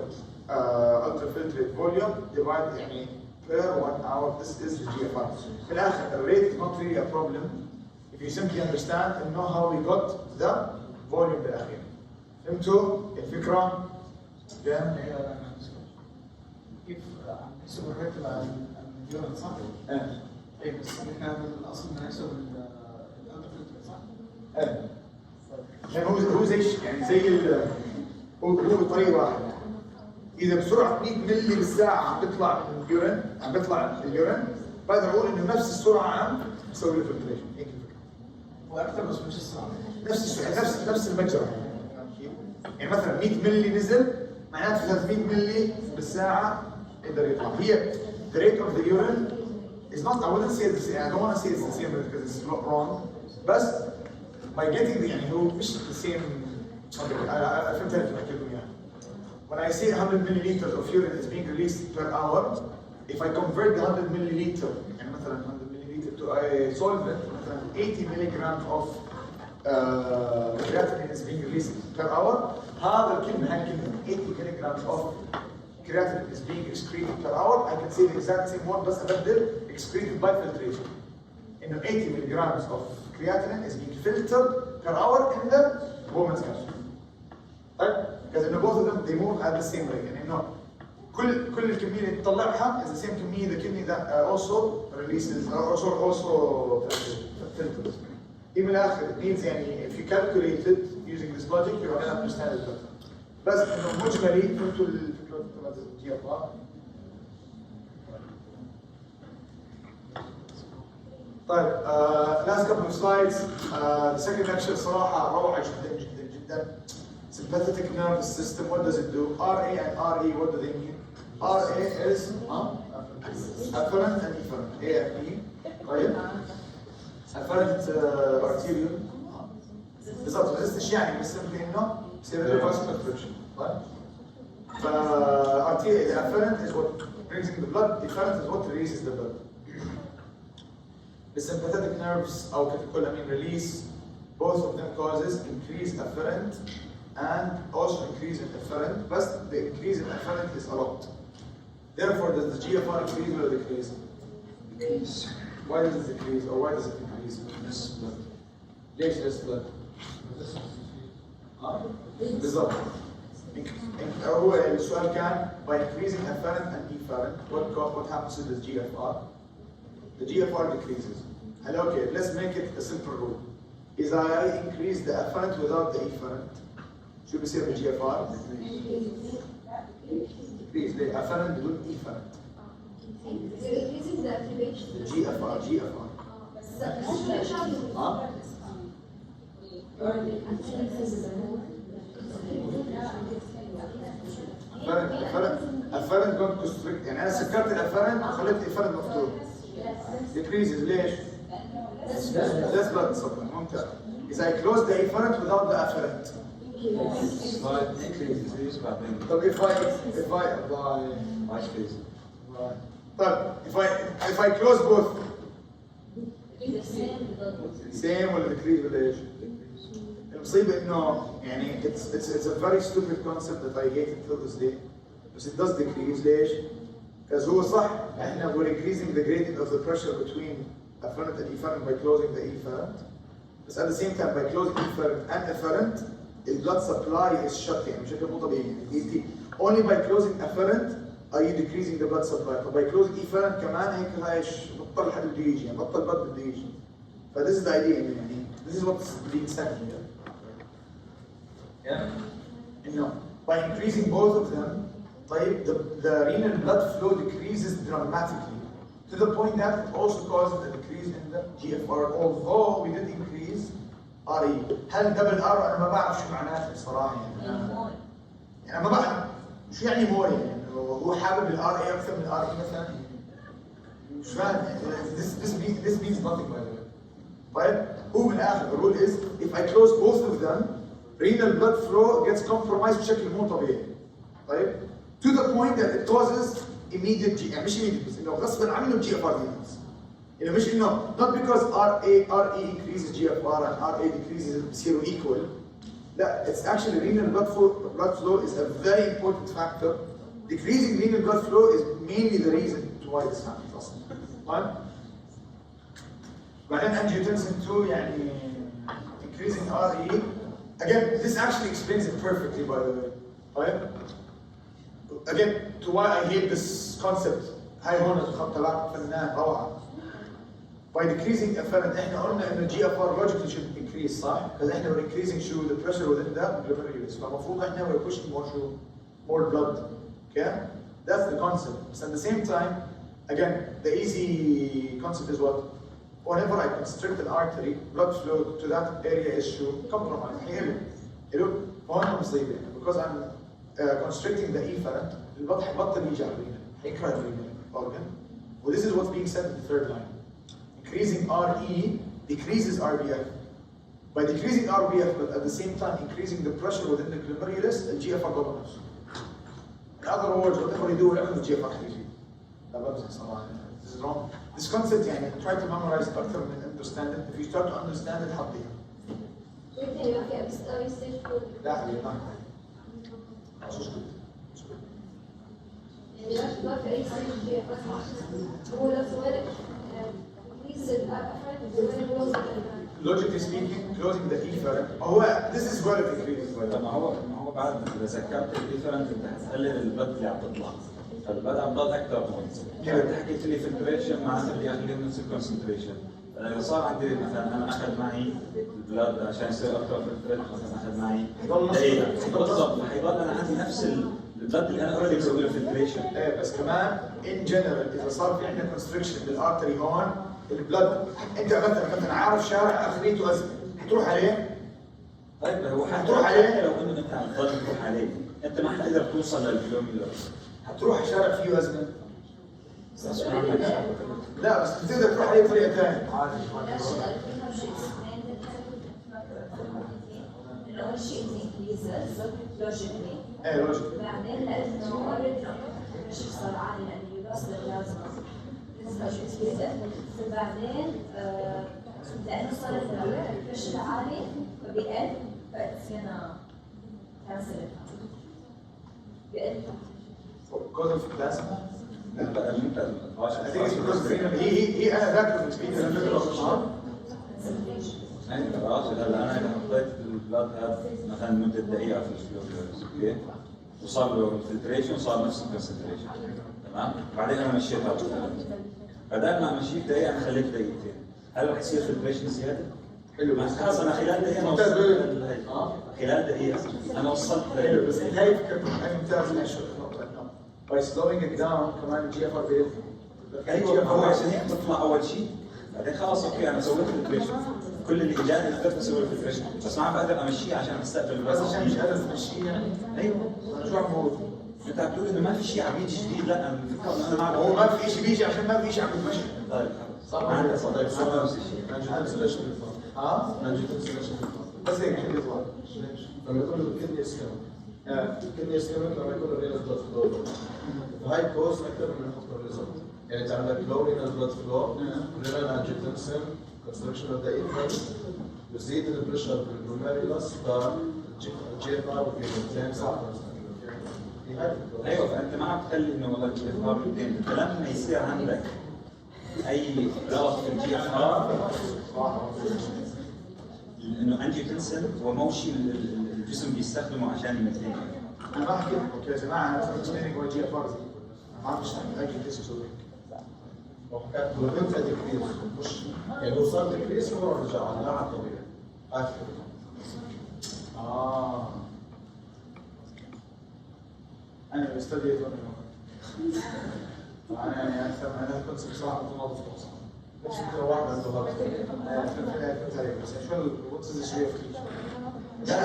ultrafiltrate volume divided يعني per 1 hour. This is the GFR. في الآخر the rate is not really a problem if you simply understand and know how we got the volume بالأخير. فهمتوا الفكرة؟ كيف عم نحسب الريت اليورين صح؟ ايه بس احنا بالاصل بنحسب الالترافلتريت صح؟ ايه يعني هو هو طريق واحد. اذا بسرعه 100 مللي بالساعه عم بيطلع من اليورين بقدر اقول انه نفس السرعه عم بسوي له فلتريشن. هيك الفكره. واكثر بس مش الصعب. نفس السؤال نفس المجرى. يعني مثلا 100 مللي نزل معناته 300 مللي بالساعه يقدر يطلع. هي the rate of the urine is not, I wouldn't say the same, I don't want to say it's the same because it's not wrong, بس by getting the, يعني هو مش the same. I فهمت اللي بحكي لكم اياه. When I say 100 milliliters of urine is being released per hour, if I convert the 100 milliliter يعني مثلا 100 milliliter to a solvent, مثلا 80 milligrams of creatinine is being released per hour. هذا الكلمة هاي الكلمة 80 milligrams of creatinine is being excreted per hour. I can say the exact same one بس أبدل excreted by filtration. إنه 80 milligrams of creatinine is being filtered per hour in the woman's capsule. طيب because إنه both of them they move at the same rate. يعني إنه كل الكمية اللي تطلعها is the same كمية the kidney that also releases also filters. إلى آخر it means يعني if you calculate it using this logic you're gonna understand it better. بس إنه مجملي فهمتوا الفكرة تبعت الGFR. طيب last couple of slides. The second lecture صراحة روعة جدا جدا جدا. Sympathetic nervous system, what does it do? RA and RE, what do they mean? RA is afferent and efferent. A and E. طيب. afferent arterial. بالضبط بس ايش يعني؟ بس انه cerebrovascular friction. طيب. arterial, the afferent is what brings in the blood, efferent is what releases the blood. The sympathetic nerves, or catecholamine release, both of them causes increased afferent and also increase in efferent, but the increase in efferent is a lot. Therefore, does the GFR increase or decrease? Decrease. Why does it decrease or why does it increase? Less blood. Less blood. بالضبط. هو السؤال كان by increasing afferent and efferent, what happens to the GFR? The GFR decreases. And okay, let's make it a simple rule. Is I increase the afferent without the efferent? شو بيصير بالGFR؟ decrease. the afferent بدون efferent. Increasing the activation. The GFR. afferent don't constrict. يعني أنا سكرت الافferent وخليت الافferent مفتوح. decreases ليش؟ less blood supply. ممتاز. Is I close the efferent without the afferent. طب if I apply طيب if I close both same ولا decrease ولا ايش؟ المصيبة انه يعني it's a very stupid concept that I hate until this day. بس it does decrease ليش؟ because هو صح احنا we're increasing the gradient of the pressure between afferent and efferent by closing the efferent. But at the same time by closing efferent and efferent the blood supply is shut يعني بشكل مو طبيعي. Only by closing afferent are you decreasing the blood supply. But by closing efferent كمان هيك هايش بطل حد بده يجي يعني بطل blood بده يجي. ف this is the idea يعني this is what's being said here. Yeah. إنه by increasing both of them طيب the renal blood flow decreases dramatically to the point that it also causes a decrease in the GFR although we did increase RE. هل دبل ار انا ما بعرف شو معناته بصراحه يعني انا ما بعرف شو يعني مور يعني هو حابب الار اي اكثر من الار اي مثلا مش فاهم this means nothing by the way. طيب هو بالاخر the rule is if I close both of them renal blood flow gets compromised بشكل مو طبيعي. طيب to the point that it causes immediate يعني مش immediate بس انه غصبا عنه GFR decrease. يعني مش انه not because RE increases GFR and RA decreases بصيروا equal. لا, it's actually renal blood flow is a very important factor. Decreasing renal blood flow is mainly the reason to why this happens اصلا. طيب بعدين angiotensin 2 يعني increasing RE. Again, this actually explains it perfectly by the way. طيب again to why I hate this concept. هاي هون الخط تبعك فنان روعة. By decreasing afferent احنا قلنا انه GFR logically should increase صح؟ because احنا we're increasing شو the pressure within the glomerulus فالمفروض احنا we're pushing more blood. Okay? That's the concept. But at the same time, again, the easy concept is what? whenever I constrict an artery, blood flow to that area is compromised. حلو فهون مصيبه because I'm constricting the efferent البطن حيبطل يجي على الرينال حيكره الرينال organ. Well, this is what's being said in the third line. Increasing RE decreases RBF. By decreasing RBF, but at the same time increasing the pressure within the glomerulus, the GFR doubles. In other words, whatever you do, the GFR يزيد. This is wrong. This concept, try to memorize it أكثر من understand it. If you start to understand it, حطيها. لا حبيبي ما Logically speaking, closing the efferent. This is where it increases. ما هو بعد اذا سكرت الافرنت انت هتقلل البلد اللي عم تطلع، فالبلد عم تضل اكثر مونس. انت حكيت لي فلتريشن معناتها بدي اخليه نفس الكونسنتريشن. اذا صار عندي مثلا انا اخذ معي البلد عشان يصير اكثر فلتريت مثلا اخذ معي دقيقه بالضبط حيضل انا عندي نفس البلد اللي انا اوريدي مسوي له فلتريشن. ايه بس كمان ان جنرال اذا صار في عندنا كونستريكشن بالارتري هون البلد انت مثلا عارف شارع اخريته ازمه حتروح عليه؟ طيب هو حتروح عليه لو انه انت عم تضل تروح عليه انت ما حتقدر توصل للكيلومتر. حتروح شارع فيه ازمه؟ لا بس بتقدر تروح عليه بطريقه ثانيه. اول شيء increases logically. ايه logically. بعدين لانه already البريشر صار عالي لانه يوصل البلازما. بعدين لانه صار البريشر عالي فبيقل فينا كانسل بيقل. Because of plasma. I think it's because هي انا ذاكر بالسبيد هلا انا اذا حطيت البلاد هذا مثلا مده دقيقه في الكيلومتر اوكي وصار له الفلتريشن وصار نفس الكونسنتريشن تمام بعدين انا مشيت هذا بدل ما امشيه دقيقه انا خليت دقيقتين هل رح يصير فلتريشن زياده؟ حلو بس خلص انا خلال دقيقه خلال دقيقه انا وصلت حلو بس هاي فكرة ممتازة by slowing it down كمان الجي اف ار بيقل. ايوه هو عشان هيك بطلع اول شيء بعدين خلص اوكي انا سويت الفلتريشن كل اللي اجاني قدرت اسوي الفلتريشن بس ما عم بقدر امشيه عشان استقبل بس عشان مش قادر تمشيه يعني. ايوه شو عم بقول؟ انت عم تقول انه ما في شيء عم يجي جديد لا انا الفكره انه انا ما هو ما في شيء بيجي عشان ما في شيء عم يتمشى. طيب صح ما عندك صدق بس هيك شو بيطلع؟ لما يكون الكدني اسكيميك الكدني اسكيميك لما يكون الرينال بلاد فلو هاي كوز اكثر من الحكم الريزلت يعني انت عندك لو رينال بلاد فلو رينال انجيوتنسين كونستركشن اوف ذا ايفرنت بزيد البريشر بالجلوميريولاس فالجي اف ار بينتين صح ايوه فانت ما عم تخلي انه والله الجي اف ار بينتين انت لما يصير عندك اي غلط في الجي اف ار انه انجيوتنسين هو موشي الجسم بيستخدمه عشان يمثل. انا ما حكيت اوكي يا جماعه انا مثلا تريننج هو جي اف ار ما عم بشتغل اجي تيست اسوي وحكايه وبنفع تكريس مش يعني هو صار تكريس هو رجع على النوع الطبيعي هاي الفكره. انا بستدي انا انا كنت بصراحه متناقض في بس فكره واحده عنده غلط. بس شو واتس ذا شيء كان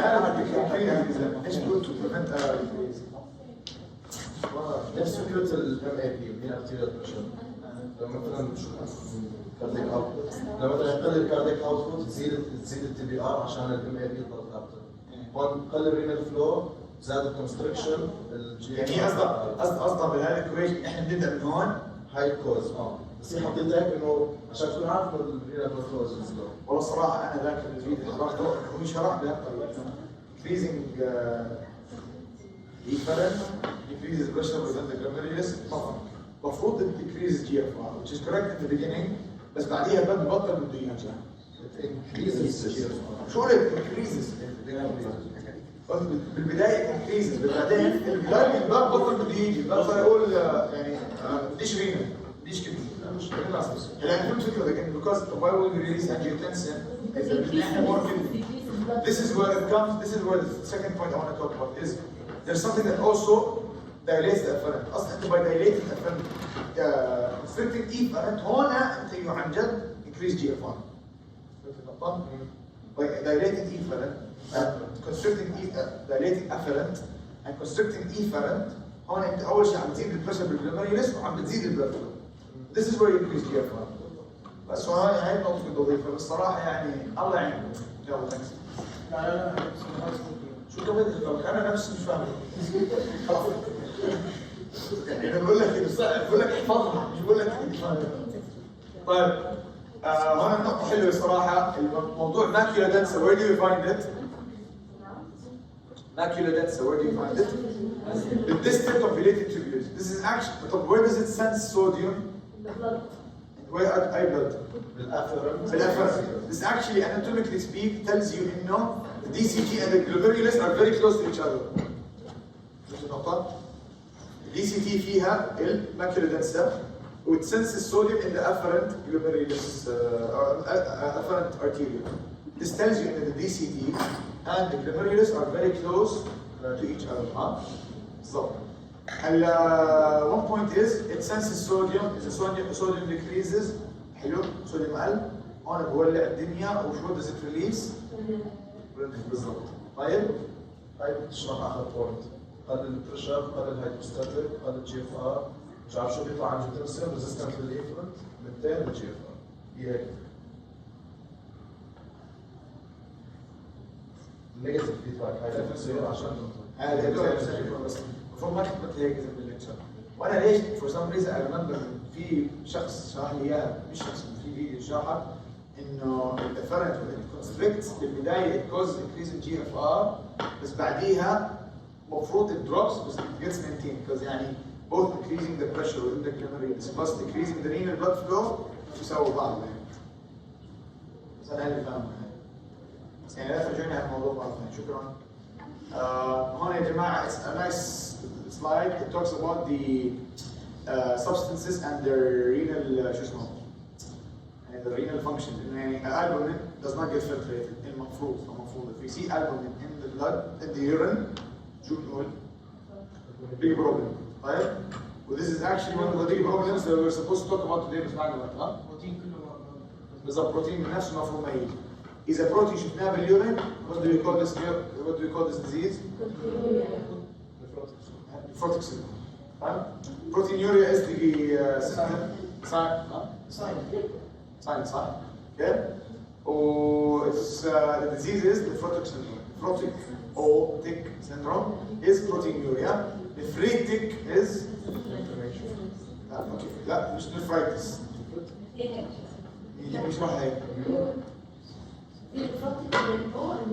انا ايش قلت بريفنت نفس فكره الام اي بي من ارتيريال بريشر لما مثلا كارديك اوتبوت لما مثلا يقلل الكارديك اوتبوت تزيد التي بي ار عشان الام اي بي تضل ثابته هون قلل الرينال فلو زاد الكونستركشن يعني قصدها بهذا الايكويشن احنا بنبدا من هون هاي الكوز بس هي حطيت هيك انه عشان تكون عارف انه الرينال بلاد فلو از لو والله الصراحه انا ذاك الفيديو اللي حضرته هو شرح بهالطريقه increasing efferent decreases pressure within the glomerulus طبعا المفروض it decreases GFR which is correct in the beginning بس بعديها بطل بده يرجع شو قلت increases بالبدايه increases بعدين البلاد بطل بده يجي بطل يقول يعني بديش رينا بديش كده مش هلا فهمت فكره لكن because why will we release angiotensin is احنا more kidney. This is where it comes. This is where the second point I want to talk about is there's something that also dilates the afferent. اصلا انت by dilating afferent constricting efferent هنا انت عن جد increase GFR. by dilating efferent constricting dilating afferent and constricting efferent هون انت اول شيء عم تزيد البريشر بالجلوميريولس وعم بتزيد البلد فلو. This is where you increase GFR. بس هاي النقطة كنت أضيفها بس صراحة يعني الله يعينكم. يلا ثانكس. لا لا شو كمان الفرق؟ أنا نفسي مش فاهم. يعني أنا بقول لك بقول لك احفظها مش بقول لك تفهم. طيب هون النقطة حلوة صراحة الموضوع macular densa where do you find it؟ Macular densa where do you find it؟ The distal convoluted tubules. This is actually طب where does it sense sodium؟ Where I blood? This actually anatomically speak tells you إنه the DCT and the glomerulus are very close to each other. شوف النقطة؟ DCT فيها الماكيولا densa which senses sodium in the afferent glomerulus or afferent arteriole. This tells you that the DCT and the glomerulus are very close to each other. بالضبط. One point is it senses sodium. If the sodium decreases, حلو sodium قل هون بولع الدنيا وشو does it release؟ بالضبط. طيب؟ هاي بتشرح اخر بوينت. قلل البريشر، قلل الهيدروستاتيك، قلل الجي اف ار، مش عارف شو بيطلع عن جوتنسين ريزيستنت للإيفرنت، بالتالي الجي اف ار. هي هيك. نيجاتيف فيدباك هاي بتصير عشان هذا بس المفروض ما كتبت هيك بالليكتشر. وانا ليش for some reason I remember في شخص شرح لي اياها مش شخص في فيديو شرحها انه الافرنت والكونستريكت بالبدايه it causes increase in GFR بس بعديها المفروض it drops بس it gets maintained because يعني both increasing the pressure within the glomerulus plus decreasing the renal blood flow يساووا بعض يعني. بس انا اللي فاهمه يعني. يعني لا ترجعوني على الموضوع مرة ثانية. شكرا. هون يا جماعة it's a nice slide. It talks about the substances and their renal شو اسمه يعني the renal function. يعني albumin does not get filtrated. المفروض if we see albumin in the blood in the urine شو بنقول؟ big problem. طيب؟ This is actually one of the big problems that we're supposed to talk about today. بس بعد الوقت ها؟ بروتين كله بالضبط بروتين من نفسه مفهوم ما يجي. إذا بروتين شفناه باليورين what do we call this disease؟ nephrotic syndrome. Proteinuria is the sign صح؟ Okay? It's the disease is nephrotic syndrome. Nephrotic syndrome is proteinuria. Nephritic is okay. لا مش nephritis. مش راح هيك.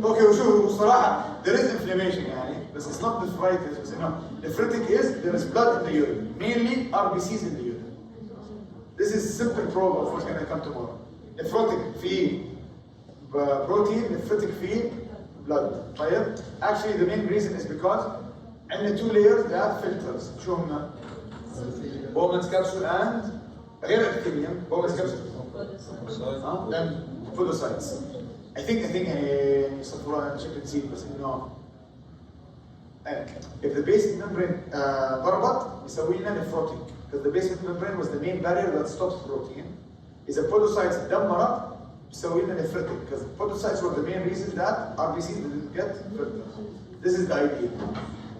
اوكي وشوفوا الصراحه there is inflammation يعني بس it's not nephritis بس انه nephritic is there is blood in the urine mainly RBCs in the urine. This is simple probe of what's going to come tomorrow. Nephrotic في protein, nephritic في blood. طيب actually the main reason is because عندنا two layers that have filters. شو هم؟ Bowman's capsule and غير epithelium. Bowman's capsule then podocytes. I think يعني يصفروها بشكل نسيت بس انه if the basic membrane ضربت يسوي لنا nephrotic because the basic membrane was the main barrier that stops protein. إذا podocytes دمرت يسوي لنا nephritic because podocytes were the main reason that RBC didn't get filtered. This is the idea.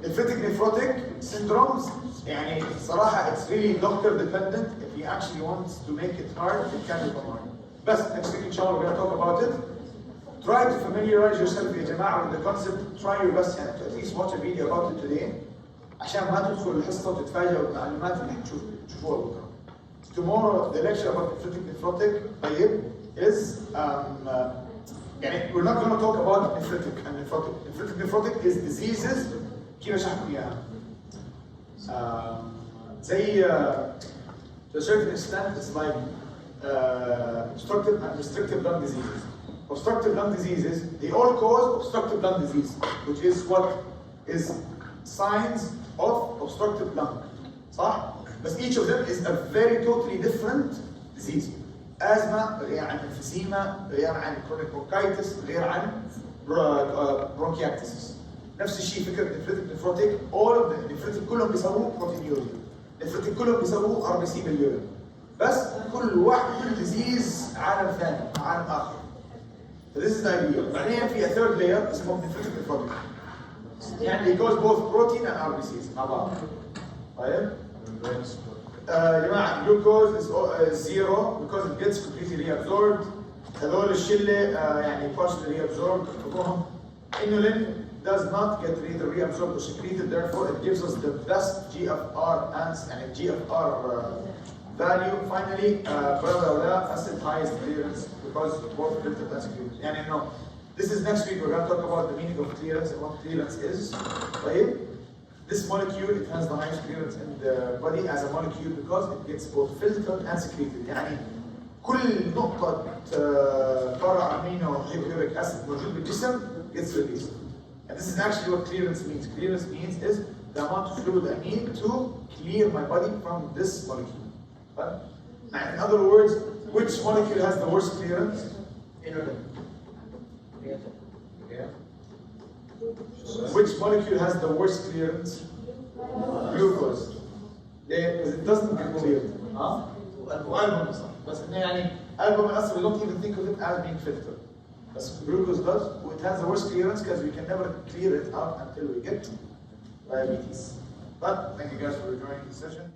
Nephrotic syndromes يعني صراحة it's really doctor dependent. If he actually wants to make it hard, it can be hard. بس next week inshallah we're going to talk about it. Try to familiarize yourself يا جماعة with the concept. Try your best يعني to at least watch a video about it today عشان ما تدخل الحصة وتتفاجئوا بالمعلومات اللي تشوفوها بكرة. Tomorrow the lecture about nephrotic طيب is يعني we're not going to talk about nephritic and nephrotic. Nephrotic is diseases كيف اشرحكم اياها؟ زي to a certain extent it's like obstructive and restrictive lung diseases. Obstructive lung diseases, they all cause obstructive lung disease, which is what is signs of obstructive lung. صح؟ But each of them is a very totally different disease. Asthma غير عن emphysema غير عن chronic bronchitis غير عن bronchiectasis. نفس الشيء فكره نفرتك نفروتك all of the نفرتك كلهم بيسووا بروتينيوريا نفرتك كلهم بيسووا ار بي سي باليورين بس كل واحد كل ديزيز عالم ثاني عالم اخر. This is the idea. بعدين في a third layer اسمه نفرتك نفروتك يعني it goes both protein and RBCs مع بعض. طيب؟ يا جماعه glucose is zero because it gets completely reabsorbed. هذول الشله يعني partially reabsorbed. Inulin does not get reabsorbed or secreted, therefore it gives us the best GFR and GFR value. Finally, acid highest clearance because both filtered and secreted. يعني no. This is next week. We're going to talk about the meaning of clearance and what clearance is. Right? This molecule, it has the highest clearance in the body as a molecule because it gets both filtered and secreted. يعني كل نقطة فرع أمينو هيبيوريك أسيد موجود بالجسم gets released. And this is actually what clearance means. Clearance means is the amount of fluid I need to clear my body from this molecule. Right? Now, in other words, which molecule has the worst clearance? Inulin. Yeah. Which molecule has the worst clearance? Glucose. Because it doesn't get cleared. Albumin بس إنه يعني albumin أصلا we don't even think of it as being filtered. But glucose does. It has the worst clearance because we can never clear it out until we get diabetes. But thank you guys for joining the session.